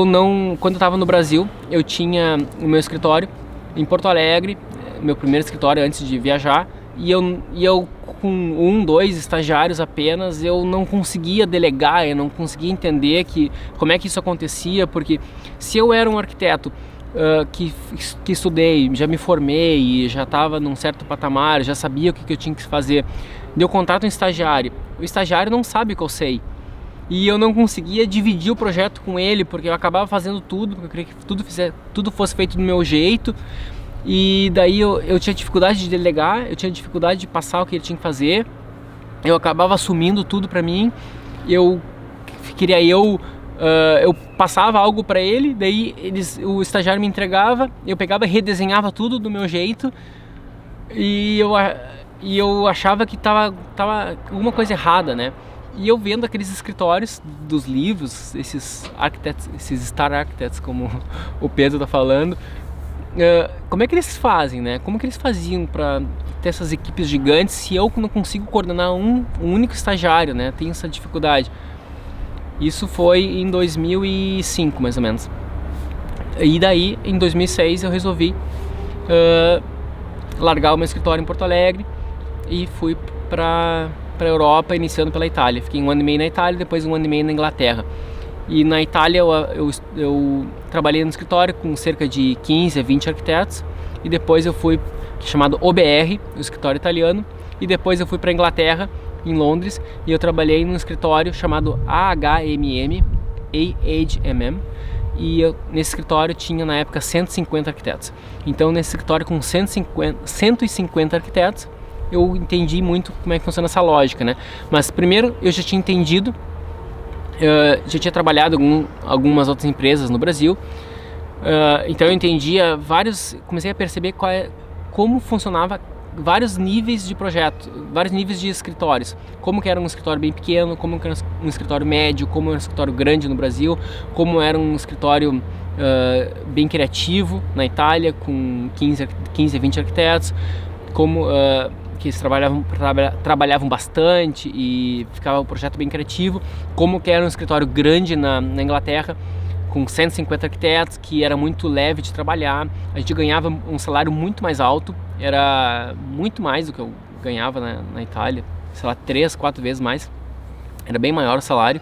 quando eu estava no Brasil, eu tinha o meu escritório em Porto Alegre, meu primeiro escritório antes de viajar, e eu com 2 estagiários apenas, eu não conseguia delegar, eu não conseguia entender como é que isso acontecia, porque se eu era um arquiteto que estudei, já me formei e já estava num certo patamar, já sabia o que eu tinha que fazer, eu contrato um estagiário, o estagiário não sabe o que eu sei. E eu não conseguia dividir o projeto com ele, porque eu acabava fazendo tudo, porque eu queria que tudo fosse feito do meu jeito. E daí eu tinha dificuldade de delegar, eu tinha dificuldade de passar o que ele tinha que fazer. Eu acabava assumindo tudo pra mim. Eu passava algo pra ele, daí o estagiário me entregava, eu pegava e redesenhava tudo do meu jeito. E eu achava que tava alguma coisa errada, né? E eu vendo aqueles escritórios dos livros, esses Star Architects, como o Pedro tá falando, como é que eles fazem, né? Como que eles faziam para ter essas equipes gigantes se eu não consigo coordenar um único estagiário, né? Tenho essa dificuldade. Isso foi em 2005, mais ou menos. E daí, em 2006, eu resolvi largar o meu escritório em Porto Alegre e fui para a Europa, iniciando pela Itália. Fiquei 1 ano e meio na Itália, depois 1 ano e meio na Inglaterra. E na Itália eu trabalhei no escritório com cerca de 15 a 20 arquitetos, e depois eu fui chamado OBR, o escritório italiano, e depois eu fui para a Inglaterra, em Londres, e eu trabalhei num escritório chamado AHMM, e nesse escritório tinha na época 150 arquitetos. Então nesse escritório com 150 arquitetos, eu entendi muito como é que funciona essa lógica, né? Mas primeiro eu já tinha entendido, já tinha trabalhado em algumas outras empresas no Brasil, então eu entendia comecei a perceber como funcionava vários níveis de projeto, vários níveis de escritórios, como que era um escritório bem pequeno, como que era um escritório médio, como era um escritório grande no Brasil, como era um escritório bem criativo na Itália, com 15 a 20 arquitetos, como que eles trabalhavam bastante e ficava um projeto bem criativo, como que era um escritório grande na Inglaterra, com 150 arquitetos, que era muito leve de trabalhar. A gente ganhava um salário muito mais alto, era muito mais do que eu ganhava na Itália, sei lá, 3, 4 vezes mais, era bem maior o salário.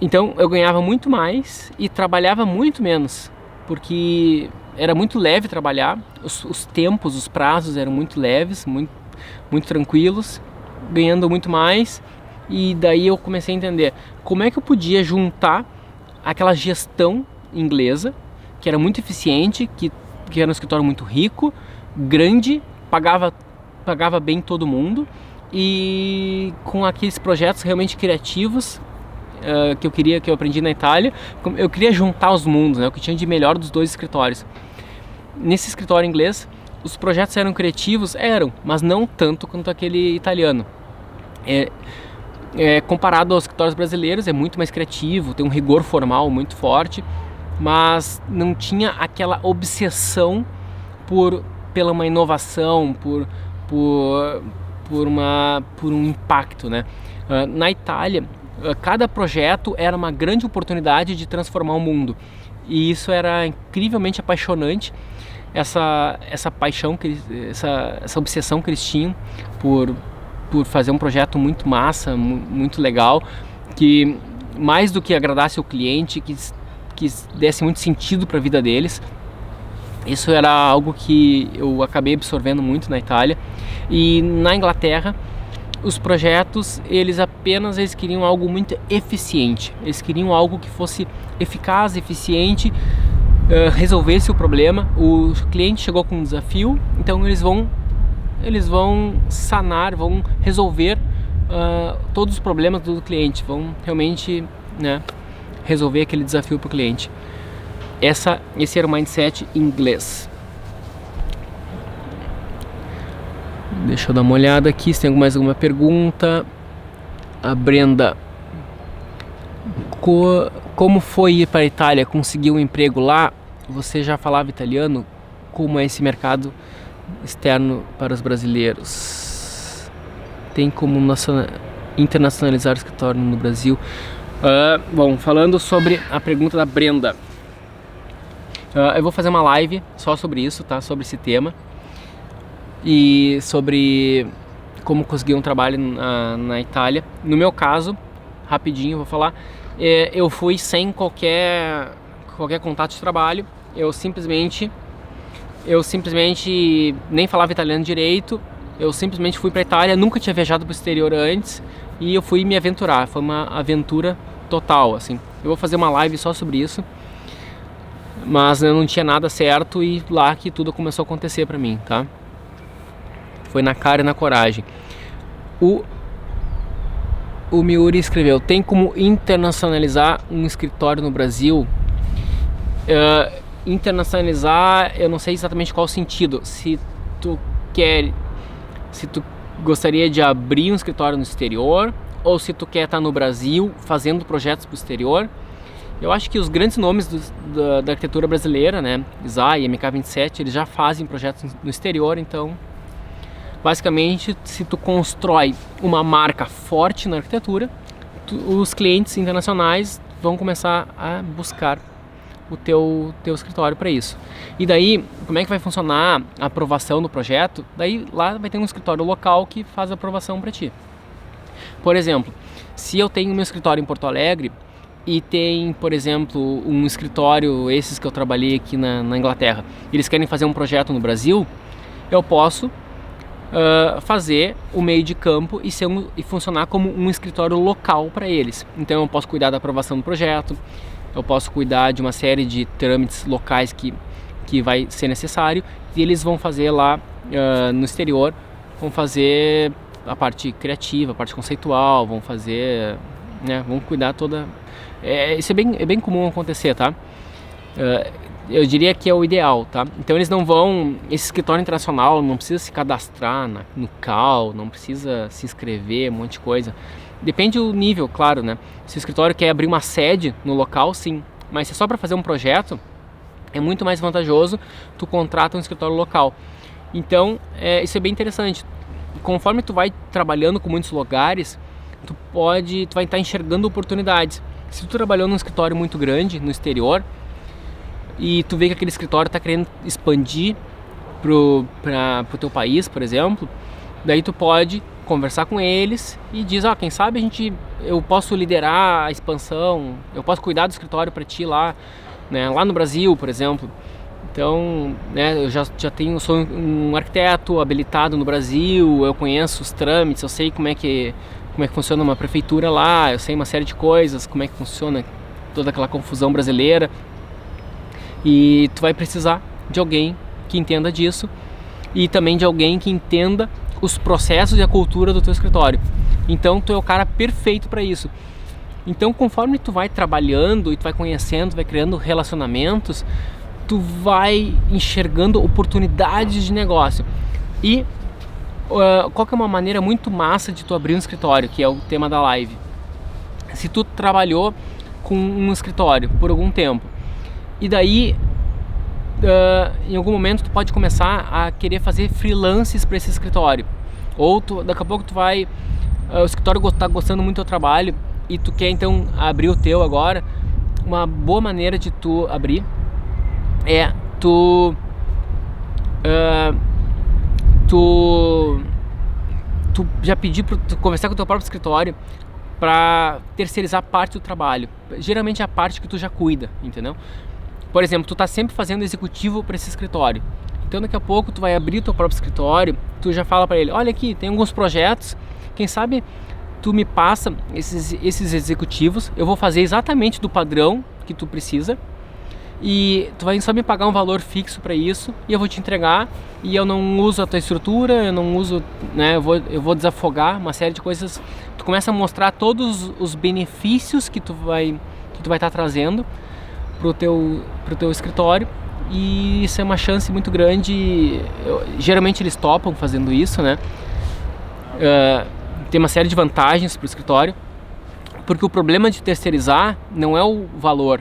Então eu ganhava muito mais e trabalhava muito menos, porque era muito leve trabalhar, os tempos, os prazos eram muito leves, muito tranquilos, ganhando muito mais. E daí eu comecei a entender como é que eu podia juntar aquela gestão inglesa, que era muito eficiente, que era um escritório muito rico, grande, pagava bem todo mundo, e com aqueles projetos realmente criativos que eu aprendi na Itália. Eu queria juntar os mundos, né? O que tinha de melhor dos 2 escritórios. Nesse escritório inglês, os projetos eram criativos? Eram, mas não tanto quanto aquele italiano. Comparado aos escritórios brasileiros, é muito mais criativo, tem um rigor formal muito forte, mas não tinha aquela obsessão pela uma inovação, por um impacto, né? Na Itália, cada projeto era uma grande oportunidade de transformar o mundo. e isso era incrivelmente apaixonante, essa paixão, essa obsessão que eles tinham por fazer um projeto muito massa, muito legal, que mais do que agradasse o cliente, que desse muito sentido para a vida deles. Isso era algo que eu acabei absorvendo muito na Itália. E na Inglaterra, os projetos, eles queriam algo muito eficiente. Eles queriam algo que fosse eficaz, eficiente, resolvesse o problema. O cliente chegou com um desafio, então eles vão sanar, vão resolver todos os problemas do cliente, vão realmente, né, resolver aquele desafio para o cliente. Esse era o mindset inglês. Deixa eu dar uma olhada aqui se tem mais alguma pergunta. A Brenda: como foi ir para a Itália? Conseguiu um emprego lá? Você já falava italiano? Como é esse mercado externo para os brasileiros? Tem como internacionalizar o escritório no Brasil? Bom, falando sobre a pergunta da Brenda, eu vou fazer uma live só sobre isso, tá? Sobre esse tema e sobre como conseguir um trabalho na Itália. No meu caso, rapidinho eu vou falar, eu fui sem qualquer contato de trabalho. Eu simplesmente nem falava italiano direito. Eu simplesmente fui para a Itália, nunca tinha viajado para o exterior antes e eu fui me aventurar. Foi uma aventura total, assim. Eu vou fazer uma live só sobre isso, mas eu não tinha nada certo e lá que tudo começou a acontecer para mim, tá? Foi na cara e na coragem. O Miuri escreveu: tem como internacionalizar um escritório no Brasil? Internacionalizar, eu não sei exatamente qual o sentido. Se tu gostaria de abrir um escritório no exterior, ou se tu quer estar no Brasil fazendo projetos para o exterior. Eu acho que os grandes nomes da arquitetura brasileira, né, Zay, MK27, eles já fazem projetos no exterior. Então, basicamente, se tu constrói uma marca forte na arquitetura, os clientes internacionais vão começar a buscar o teu escritório para isso. E daí, como é que vai funcionar a aprovação do projeto? Daí lá vai ter um escritório local que faz a aprovação para ti. Por exemplo, se eu tenho meu escritório em Porto Alegre e tem, por exemplo, um escritório, esses que eu trabalhei aqui na Inglaterra, eles querem fazer um projeto no Brasil, eu posso fazer o meio de campo e funcionar como um escritório local para eles. Então eu posso cuidar da aprovação do projeto, eu posso cuidar de uma série de trâmites locais que vai ser necessário, e eles vão fazer lá no exterior, vão fazer a parte criativa, a parte conceitual, vão fazer, né, vão cuidar toda... Isso é bem comum acontecer, tá? Eu diria que é o ideal, tá? Então eles não vão... Esse escritório internacional não precisa se cadastrar no CAL, não precisa se inscrever, um monte de coisa. Depende do nível, claro, né? Se o escritório quer abrir uma sede no local, sim. Mas se é só para fazer um projeto, é muito mais vantajoso tu contrata um escritório local. Então, isso é bem interessante. Conforme tu vai trabalhando com muitos lugares, tu vai estar enxergando oportunidades. Se tu trabalhou num escritório muito grande no exterior e tu vê que aquele escritório está querendo expandir pro teu país, por exemplo, daí tu pode conversar com eles e diz: quem sabe eu posso liderar a expansão, eu posso cuidar do escritório para ti lá, né, lá no Brasil, por exemplo. Então, né, eu já sou um arquiteto habilitado no Brasil, eu conheço os trâmites, eu sei como é que funciona uma prefeitura lá, eu sei uma série de coisas, como é que funciona toda aquela confusão brasileira. E tu vai precisar de alguém que entenda disso e também de alguém que entenda os processos e a cultura do teu escritório. Então tu é o cara perfeito para isso. Então, conforme tu vai trabalhando e tu vai conhecendo, tu vai criando relacionamentos, tu vai enxergando oportunidades de negócio. E qual que é uma maneira muito massa de tu abrir um escritório, que é o tema da live? Se tu trabalhou com um escritório por algum tempo e daí em algum momento tu pode começar a querer fazer freelances para esse escritório, ou daqui a pouco o escritório está gostando muito do teu trabalho e tu quer então abrir o teu agora, uma boa maneira de tu abrir é tu já pedir para tu conversar com o teu próprio escritório para terceirizar parte do trabalho. Geralmente é a parte que tu já cuida, entendeu? Por exemplo, tu tá sempre fazendo executivo para esse escritório. Então daqui a pouco tu vai abrir o teu próprio escritório, tu já fala para ele, olha aqui, tem alguns projetos, quem sabe tu me passa esses executivos, eu vou fazer exatamente do padrão que tu precisa e tu vai só me pagar um valor fixo para isso e eu vou te entregar e eu não uso a tua estrutura, eu não uso, né, eu vou desafogar uma série de coisas. Tu começa a mostrar todos os benefícios que tu vai estar trazendo pro teu escritório e isso é uma chance muito grande. Geralmente eles topam fazendo isso, né? Tem uma série de vantagens para o escritório, porque o problema de terceirizar não é o valor,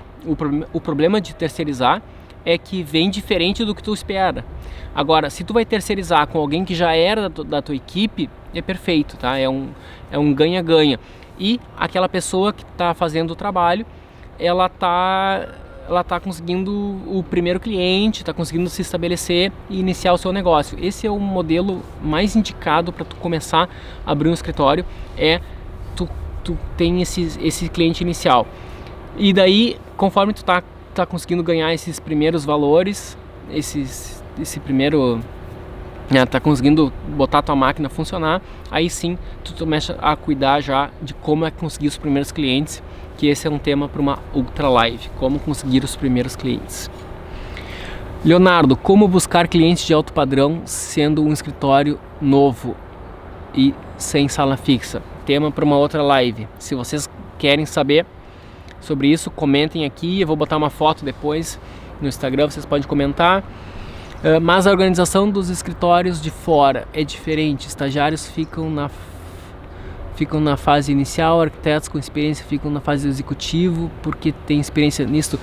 o problema de terceirizar é que vem diferente do que tu espera. Agora, se tu vai terceirizar com alguém que já era da tua equipe, é perfeito, tá? É um ganha-ganha. E aquela pessoa que está fazendo o trabalho, ela tá conseguindo o primeiro cliente, está conseguindo se estabelecer e iniciar o seu negócio. Esse é o modelo mais indicado para tu começar a abrir um escritório, tu tem esse cliente inicial. E daí, conforme tu tá conseguindo ganhar esses primeiros valores, esse primeiro, né, tá conseguindo botar tua máquina a funcionar, aí sim tu começa a cuidar já de como é conseguir os primeiros clientes, que esse é um tema para uma Ultra Live, como conseguir os primeiros clientes. Leonardo, como buscar clientes de alto padrão sendo um escritório novo e sem sala fixa? Tema para uma outra live. Se vocês querem saber sobre isso, comentem aqui, eu vou botar uma foto depois no Instagram, vocês podem comentar. Mas a organização dos escritórios de fora é diferente, estagiários ficam na fase inicial, arquitetos com experiência ficam na fase executivo, porque tem experiência nisso.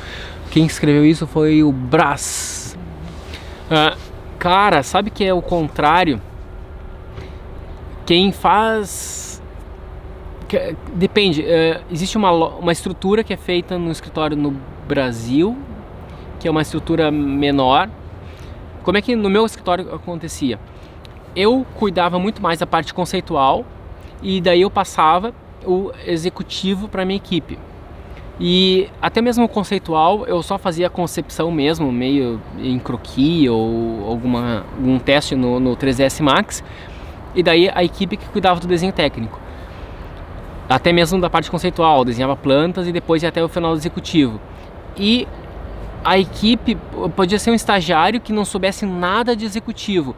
Quem escreveu isso foi o Brás. Cara, sabe que é o contrário? Quem faz... Depende, existe uma estrutura que é feita no escritório no Brasil, que é uma estrutura menor. Como é que no meu escritório acontecia? Eu cuidava muito mais da parte conceitual e daí eu passava o executivo para minha equipe. E até mesmo o conceitual eu só fazia a concepção mesmo, meio em croquis ou algum teste no 3ds Max, e daí a equipe que cuidava do desenho técnico. Até mesmo da parte conceitual, desenhava plantas e depois ia até o final do executivo. E a equipe podia ser um estagiário que não soubesse nada de executivo.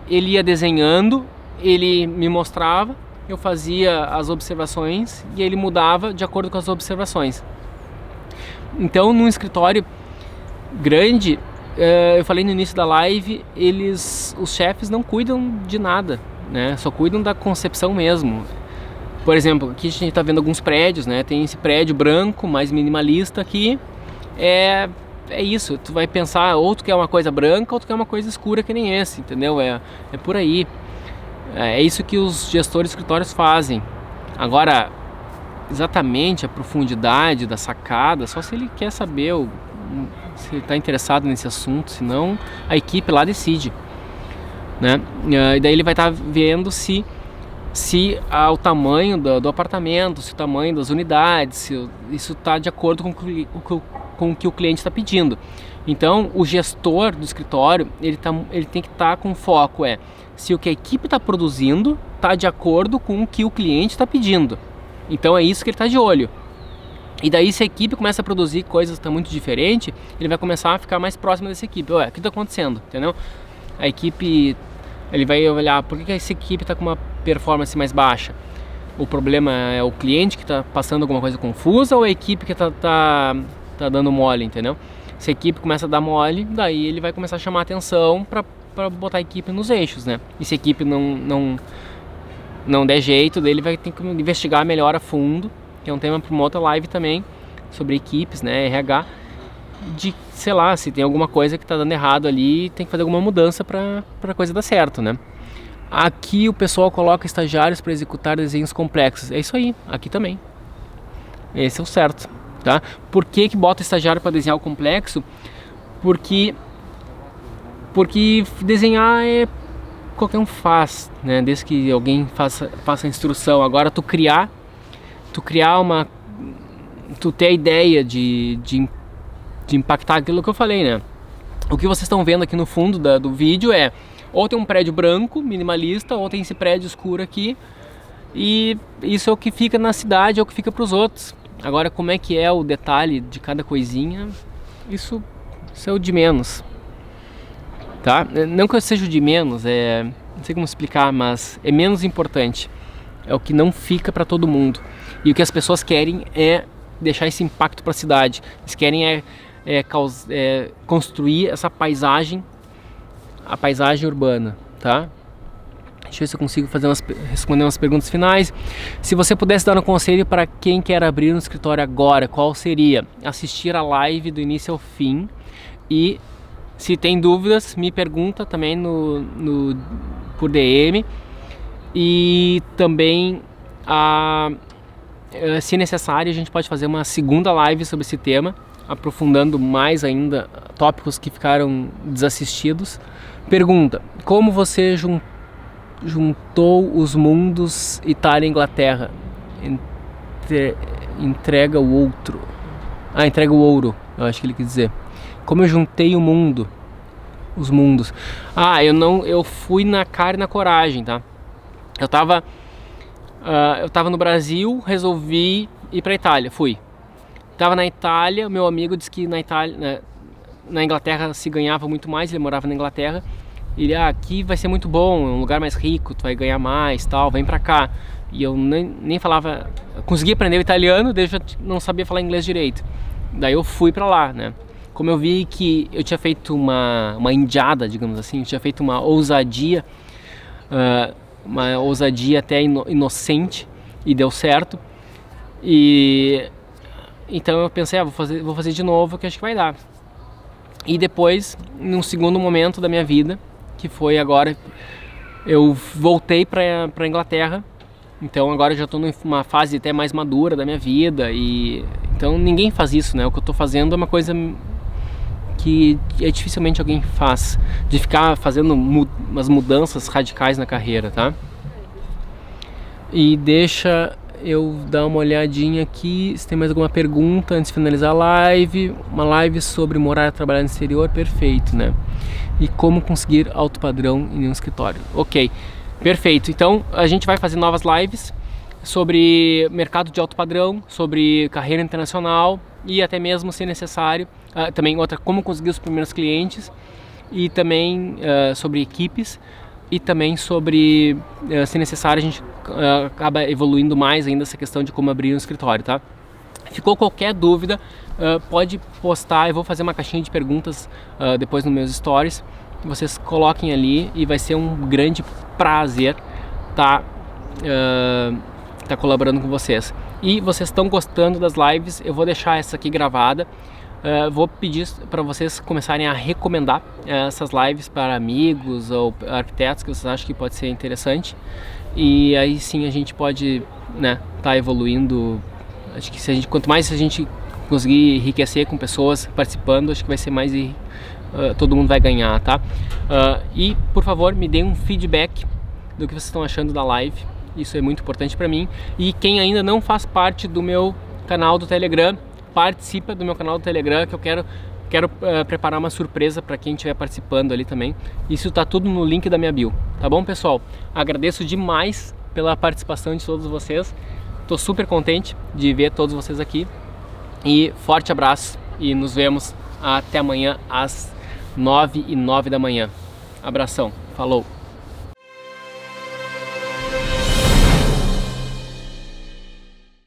Ele ia desenhando, ele me mostrava, eu fazia as observações e ele mudava de acordo com as observações. Então, num escritório grande, eu falei no início da live, os chefes não cuidam de nada, né? Só cuidam da concepção mesmo. Por exemplo, aqui a gente está vendo alguns prédios, né? Tem esse prédio branco, mais minimalista aqui. É isso, tu vai pensar, ou tu quer uma coisa branca, ou tu quer uma coisa escura que nem esse, entendeu? É por aí. É isso que os gestores de escritórios fazem. Agora, exatamente a profundidade da sacada, só se ele quer saber, se ele está interessado nesse assunto, senão a equipe lá decide, né? E daí ele vai estar vendo se o tamanho do apartamento, se o tamanho das unidades, se isso está de acordo com o que o cliente está pedindo. Então, o gestor do escritório, ele tem que estar com foco, se o que a equipe está produzindo está de acordo com o que o cliente está pedindo. Então, é isso que ele está de olho. E daí, se a equipe começa a produzir coisas que estão muito diferentes, ele vai começar a ficar mais próximo dessa equipe. O que está acontecendo? Entendeu? A equipe... Ele vai olhar, por que essa equipe está com uma performance mais baixa? O problema é o cliente que está passando alguma coisa confusa ou a equipe que está dando mole, entendeu? Se a equipe começa a dar mole, daí ele vai começar a chamar a atenção para botar a equipe nos eixos, né? E se a equipe não der jeito, daí ele vai ter que investigar melhor a fundo, que é um tema para uma outra live também, sobre equipes, né, RH, de, sei lá, se tem alguma coisa que está dando errado ali, tem que fazer alguma mudança para a coisa dar certo, né? Aqui o pessoal coloca estagiários para executar desenhos complexos. É isso aí, aqui também. Esse é o certo. tá? Por que que bota estagiário para desenhar o complexo? Porque desenhar qualquer um faz, né? Desde que alguém faça a instrução. Agora tu criar tu ter a ideia de impactar aquilo que eu falei, né? O que vocês estão vendo aqui no fundo do vídeo ou tem um prédio branco, minimalista, ou tem esse prédio escuro aqui, e isso é o que fica na cidade, é o que fica para os outros. Agora, como é que é o detalhe de cada coisinha, isso é o de menos, tá? Não que eu seja o de menos, não sei como explicar, mas é menos importante, é o que não fica para todo mundo, e o que as pessoas querem é deixar esse impacto para a cidade. Eles querem construir essa paisagem, a paisagem urbana, tá? Deixa eu ver se eu consigo responder umas perguntas finais. Se você pudesse dar um conselho para quem quer abrir um escritório agora, qual seria? Assistir a live do início ao fim, e se tem dúvidas, me pergunta também por DM, e também se necessário, a gente pode fazer uma segunda live sobre esse tema, aprofundando mais ainda tópicos que ficaram desassistidos. Pergunta: como você juntou os mundos Itália e Inglaterra? Entrega o outro. Entrega o ouro, eu acho que ele quis dizer. Como eu juntei os mundos. Eu fui na cara e na coragem, tá? Eu tava no Brasil, resolvi ir pra Itália, fui. Tava na Itália, meu amigo disse que na Inglaterra se ganhava muito mais, ele morava na Inglaterra. Ele, aqui vai ser muito bom, é um lugar mais rico, tu vai ganhar mais, tal, vem pra cá. E eu nem falava, consegui aprender o italiano, desde eu não sabia falar inglês direito. Daí eu fui pra lá, né? Como eu vi que eu tinha feito uma indiada, digamos assim, eu tinha feito uma ousadia até inocente, e deu certo. E então eu pensei, vou fazer de novo, que acho que vai dar. E depois, num segundo momento da minha vida, que foi agora, eu voltei para Inglaterra. Então agora eu já estou numa fase até mais madura da minha vida, e então ninguém faz isso, né? O que eu estou fazendo é uma coisa que dificilmente alguém faz, de ficar fazendo umas mudanças radicais na carreira, tá? E deixa eu dar uma olhadinha aqui se tem mais alguma pergunta antes de finalizar a live. Uma live sobre morar e trabalhar no exterior, perfeito, né? E como conseguir alto padrão em um escritório. Ok, perfeito. Então a gente vai fazer novas lives sobre mercado de alto padrão, sobre carreira internacional, e até mesmo, se necessário, também como conseguir os primeiros clientes, e também sobre equipes, e também sobre, se necessário, a gente acaba evoluindo mais ainda essa questão de como abrir um escritório, tá? Ficou qualquer dúvida, pode postar, eu vou fazer uma caixinha de perguntas depois nos meus stories, vocês coloquem ali, e vai ser um grande prazer tá colaborando com vocês. E vocês estão gostando das lives, eu vou deixar essa aqui gravada. Vou pedir para vocês começarem a recomendar essas lives para amigos ou arquitetos que vocês acham que pode ser interessante. E aí sim a gente pode, né, tá evoluindo. Acho que quanto mais a gente conseguir enriquecer com pessoas participando, acho que vai ser mais todo mundo vai ganhar, tá? E por favor, me deem um feedback do que vocês estão achando da live. Isso é muito importante para mim. E quem ainda não faz parte do meu canal do Telegram, participa do meu canal do Telegram, que eu quero preparar uma surpresa para quem estiver participando ali também. Isso tá tudo no link da minha bio, tá bom, pessoal? Agradeço demais pela participação de todos vocês. Tô super contente de ver todos vocês aqui. E forte abraço, e nos vemos até amanhã às 9h09 da manhã. Abração, falou!